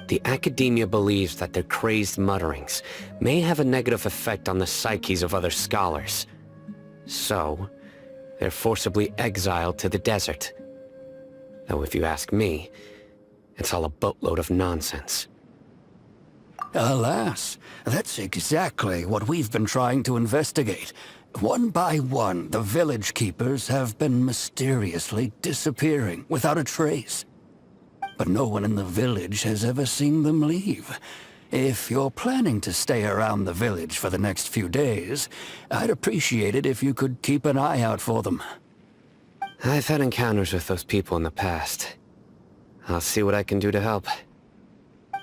The Academia believes that their crazed mutterings may have a negative effect on the psyches of other scholars. So, they're forcibly exiled to the desert. Though if you ask me, it's all a boatload of nonsense. Alas, that's exactly what we've been trying to investigate. One by one, the village keepers have been mysteriously disappearing without a trace. But no one in the village has ever seen them leave. If you're planning to stay around the village for the next few days, I'd appreciate it if you could keep an eye out for them. I've had encounters with those people in the past. I'll see what I can do to help.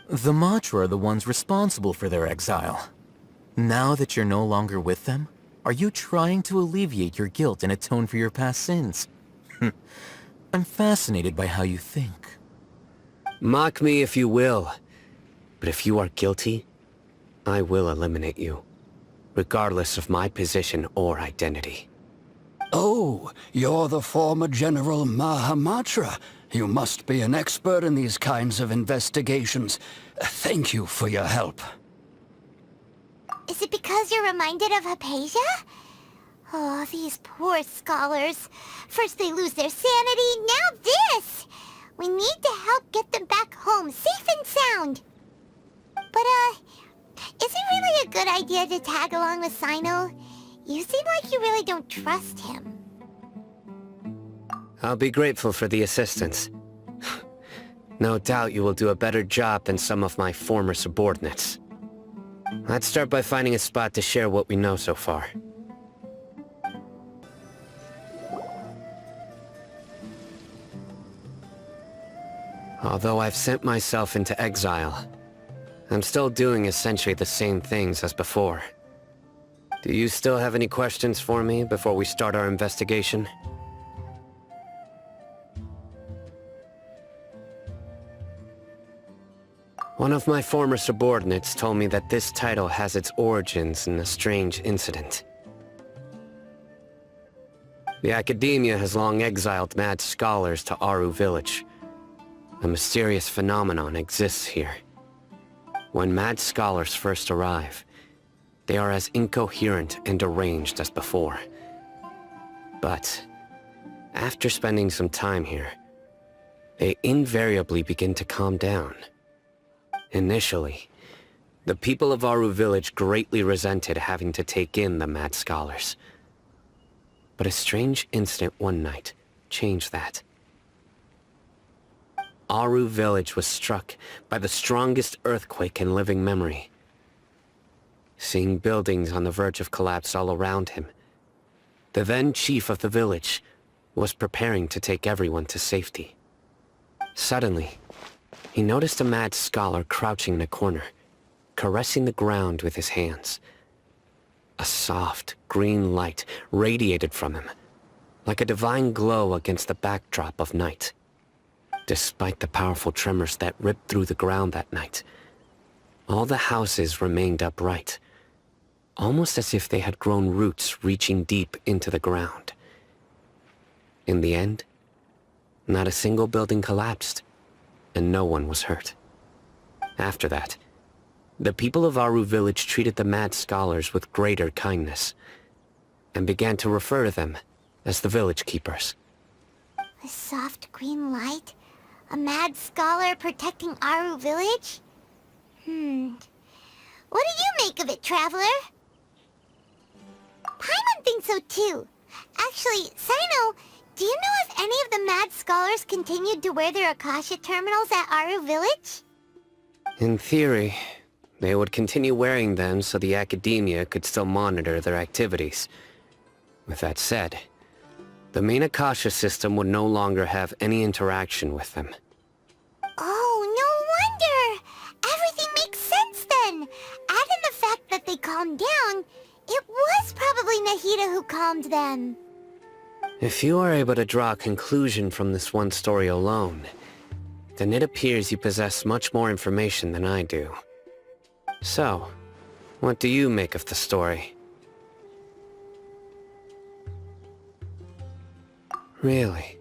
The Matra are the ones responsible for their exile. Now that you're no longer with them, are you trying to alleviate your guilt and atone for your past sins? I'm fascinated by how you think. Mock me if you will, but if you are guilty, I will eliminate you, regardless of my position or identity. Oh, you're the former General Mahamatra. You must be an expert in these kinds of investigations. Thank you for your help. Is it because you're reminded of Hypatia? Oh, these poor scholars. First they lose their sanity, now this! We need to help get them back home, safe and sound. But, is it really a good idea to tag along with Sino? You seem like you really don't trust him. I'll be grateful for the assistance. No doubt you will do a better job than some of my former subordinates. Let's start by finding a spot to share what we know so far. Although I've sent myself into exile, I'm still doing essentially the same things as before. Do you still have any questions for me before we start our investigation? One of my former subordinates told me that this title has its origins in a strange incident. The Academia has long exiled mad scholars to Aru Village. A mysterious phenomenon exists here. When mad scholars first arrive, they are as incoherent and deranged as before. But after spending some time here, they invariably begin to calm down. Initially, the people of Aru Village greatly resented having to take in the mad scholars. But a strange incident one night changed that. Aru Village was struck by the strongest earthquake in living memory. Seeing buildings on the verge of collapse all around him, the then chief of the village was preparing to take everyone to safety. Suddenly, he noticed a mad scholar crouching in a corner, caressing the ground with his hands. A soft, green light radiated from him, like a divine glow against the backdrop of night. Despite the powerful tremors that ripped through the ground that night, all the houses remained upright, almost as if they had grown roots reaching deep into the ground. In the end, not a single building collapsed, and no one was hurt. After that, the people of Aru Village treated the mad scholars with greater kindness, and began to refer to them as the village keepers. A soft green light? A mad scholar protecting Aru Village? What do you make of it, Traveler? Paimon thinks so too. Actually, Sino, do you know if any of the mad scholars continued to wear their Akasha terminals at Aru Village? In theory, they would continue wearing them so the Academia could still monitor their activities. With that said, the main Akasha system would no longer have any interaction with them. Oh, no wonder! Everything makes sense then! Add in the fact that they calmed down, it was probably Nahida who calmed them. If you are able to draw a conclusion from this one story alone, then it appears you possess much more information than I do. So, what do you make of the story? Really?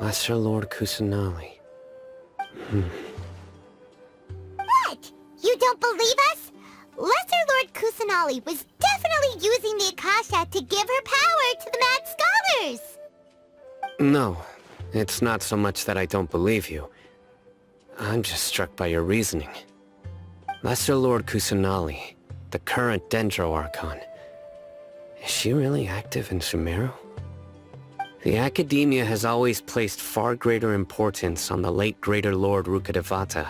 Lesser Lord Kusanali. What? You don't believe us? Lesser Lord Kusanali was definitely using the Akasha to give her power to the mad scholars! No, it's not so much that I don't believe you. I'm just struck by your reasoning. Lesser Lord Kusanali, the current Dendro Archon. Is she really active in Sumeru? The Academia has always placed far greater importance on the late Greater Lord Rukkhadevata.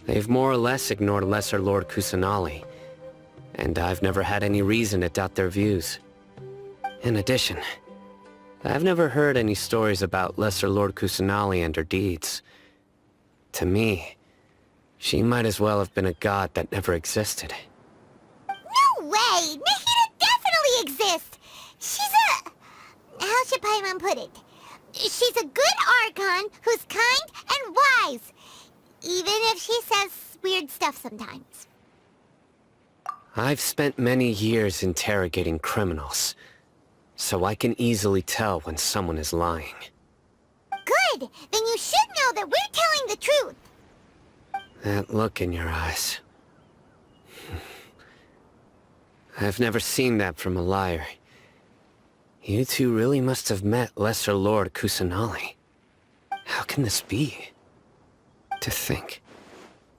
They've more or less ignored Lesser Lord Kusanali, and I've never had any reason to doubt their views. In addition, I've never heard any stories about Lesser Lord Kusanali and her deeds. To me, she might as well have been a god that never existed. No way! Nahida definitely exists! She's a... how should Paimon put it? She's a good Archon who's kind and wise, even if she says weird stuff sometimes. I've spent many years interrogating criminals, so I can easily tell when someone is lying. Good! Then you should know that we're telling the truth! That look in your eyes. I've never seen that from a liar. You two really must have met Lesser Lord Kusanali. How can this be? To think,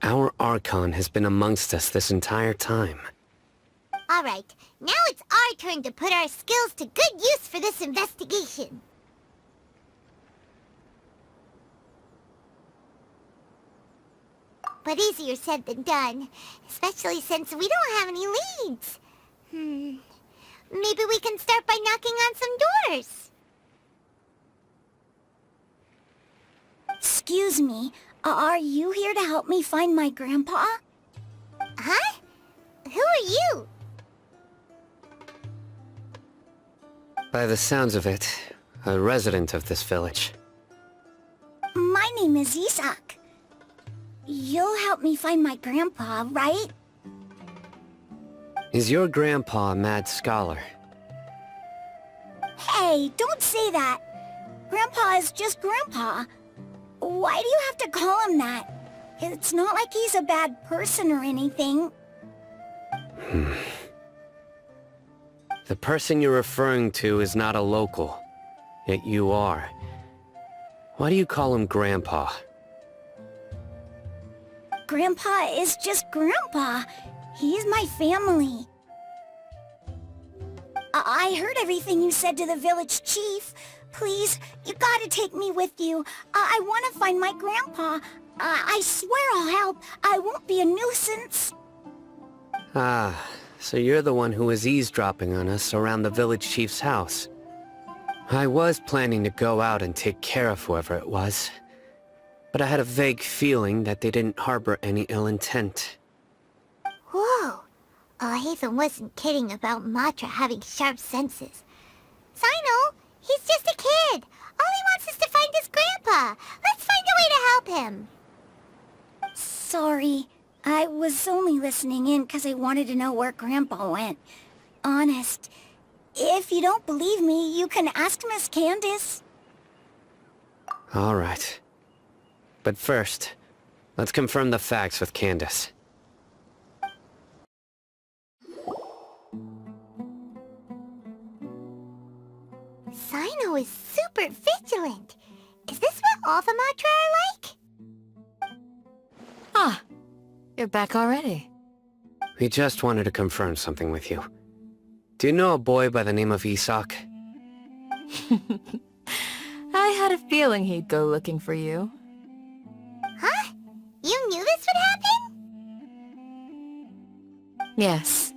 our Archon has been amongst us this entire time. Alright, now it's our turn to put our skills to good use for this investigation. But easier said than done, especially since we don't have any leads. Maybe we can start by knocking on some doors. Excuse me, are you here to help me find my grandpa? Huh? Who are you? By the sounds of it, a resident of this village. My name is Isak. You'll help me find my grandpa, right? Is your grandpa a mad scholar? Hey, don't say that. Grandpa is just Grandpa. Why do you have to call him that? It's not like he's a bad person or anything. The person you're referring to is not a local, yet you are. Why do you call him Grandpa? Grandpa is just Grandpa. He's my family. I heard everything you said to the village chief. Please, you gotta take me with you. I want to find my grandpa. I swear I'll help. I won't be a nuisance. Ah, so you're the one who was eavesdropping on us around the village chief's house. I was planning to go out and take care of whoever it was, but I had a vague feeling that they didn't harbor any ill intent. Whoa. Hatham wasn't kidding about Matra having sharp senses. Sino, he's just a kid. All he wants is to find his grandpa. Let's find a way to help him. Sorry. I was only listening in because I wanted to know where Grandpa went. Honest. If you don't believe me, you can ask Miss Candace. All right. But first, let's confirm the facts with Candace. Sino is super vigilant. Is this what all the Matra are like? Ah, you're back already. We just wanted to confirm something with you. Do you know a boy by the name of Isak? I had a feeling he'd go looking for you. Huh? You knew this would happen? Yes.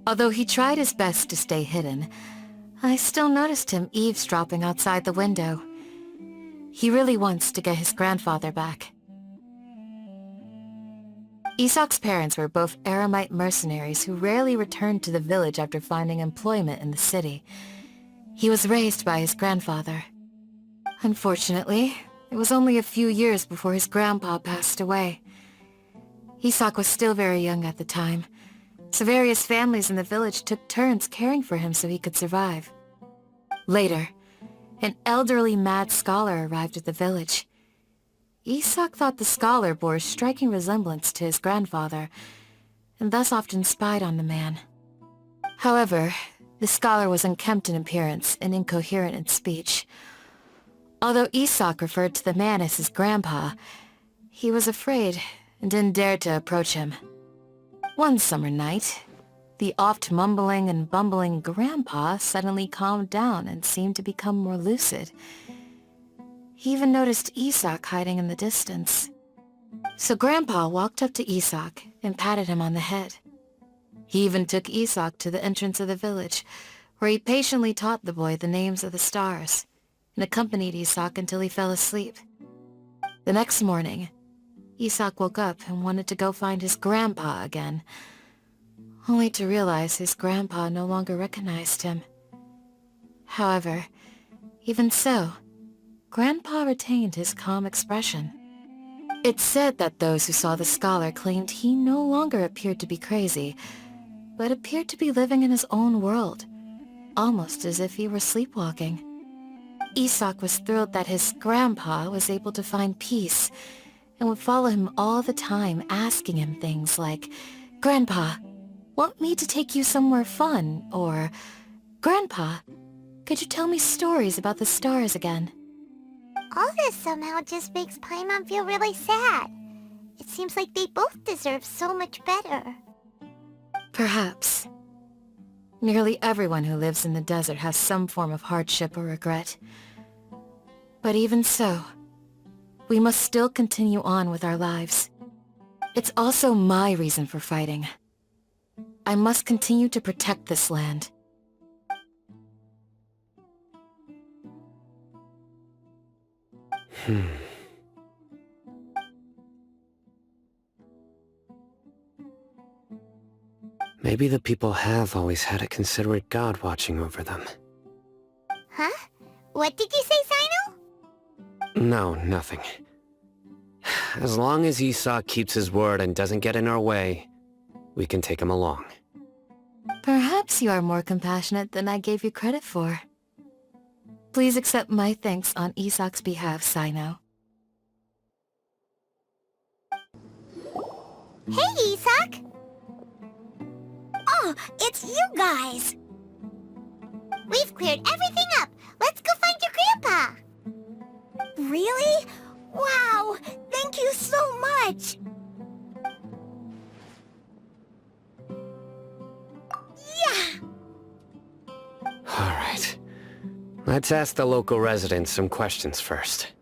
Although he tried his best to stay hidden, I still noticed him eavesdropping outside the window. He really wants to get his grandfather back. Isak's parents were both Eremite mercenaries who rarely returned to the village after finding employment in the city. He was raised by his grandfather. Unfortunately, it was only a few years before his grandpa passed away. Isak was still very young at the time, so various families in the village took turns caring for him so he could survive. Later, an elderly mad scholar arrived at the village. Isak thought the scholar bore a striking resemblance to his grandfather, and thus often spied on the man. However, the scholar was unkempt in appearance and incoherent in speech. Although Isak referred to the man as his grandpa, he was afraid and didn't dare to approach him. One summer night, the oft mumbling and bumbling grandpa suddenly calmed down and seemed to become more lucid. He even noticed Isak hiding in the distance. So Grandpa walked up to Isak and patted him on the head. He even took Isak to the entrance of the village, where he patiently taught the boy the names of the stars, and accompanied Isak until he fell asleep. The next morning, Isak woke up and wanted to go find his grandpa again, only to realize his grandpa no longer recognized him. However, even so, Grandpa retained his calm expression. It's said that those who saw the scholar claimed he no longer appeared to be crazy, but appeared to be living in his own world, almost as if he were sleepwalking. Isak was thrilled that his grandpa was able to find peace, and would follow him all the time, asking him things like, "Grandpa, want me to take you somewhere fun?" or, "Grandpa, could you tell me stories about the stars again?" All this somehow just makes Paimon feel really sad. It seems like they both deserve so much better. Perhaps. Nearly everyone who lives in the desert has some form of hardship or regret. But even so, we must still continue on with our lives. It's also my reason for fighting. I must continue to protect this land. Maybe the people have always had a considerate god watching over them. Huh? What did you say, Sino? No, nothing. As long as Esau keeps his word and doesn't get in our way, we can take him along. Perhaps you are more compassionate than I gave you credit for. Please accept my thanks on Isak's behalf, Sino. Hey, Isak! Oh, it's you guys! We've cleared everything up! Let's go find your grandpa! Really? Wow! Thank you so much! Yeah! Alright. Let's ask the local residents some questions first.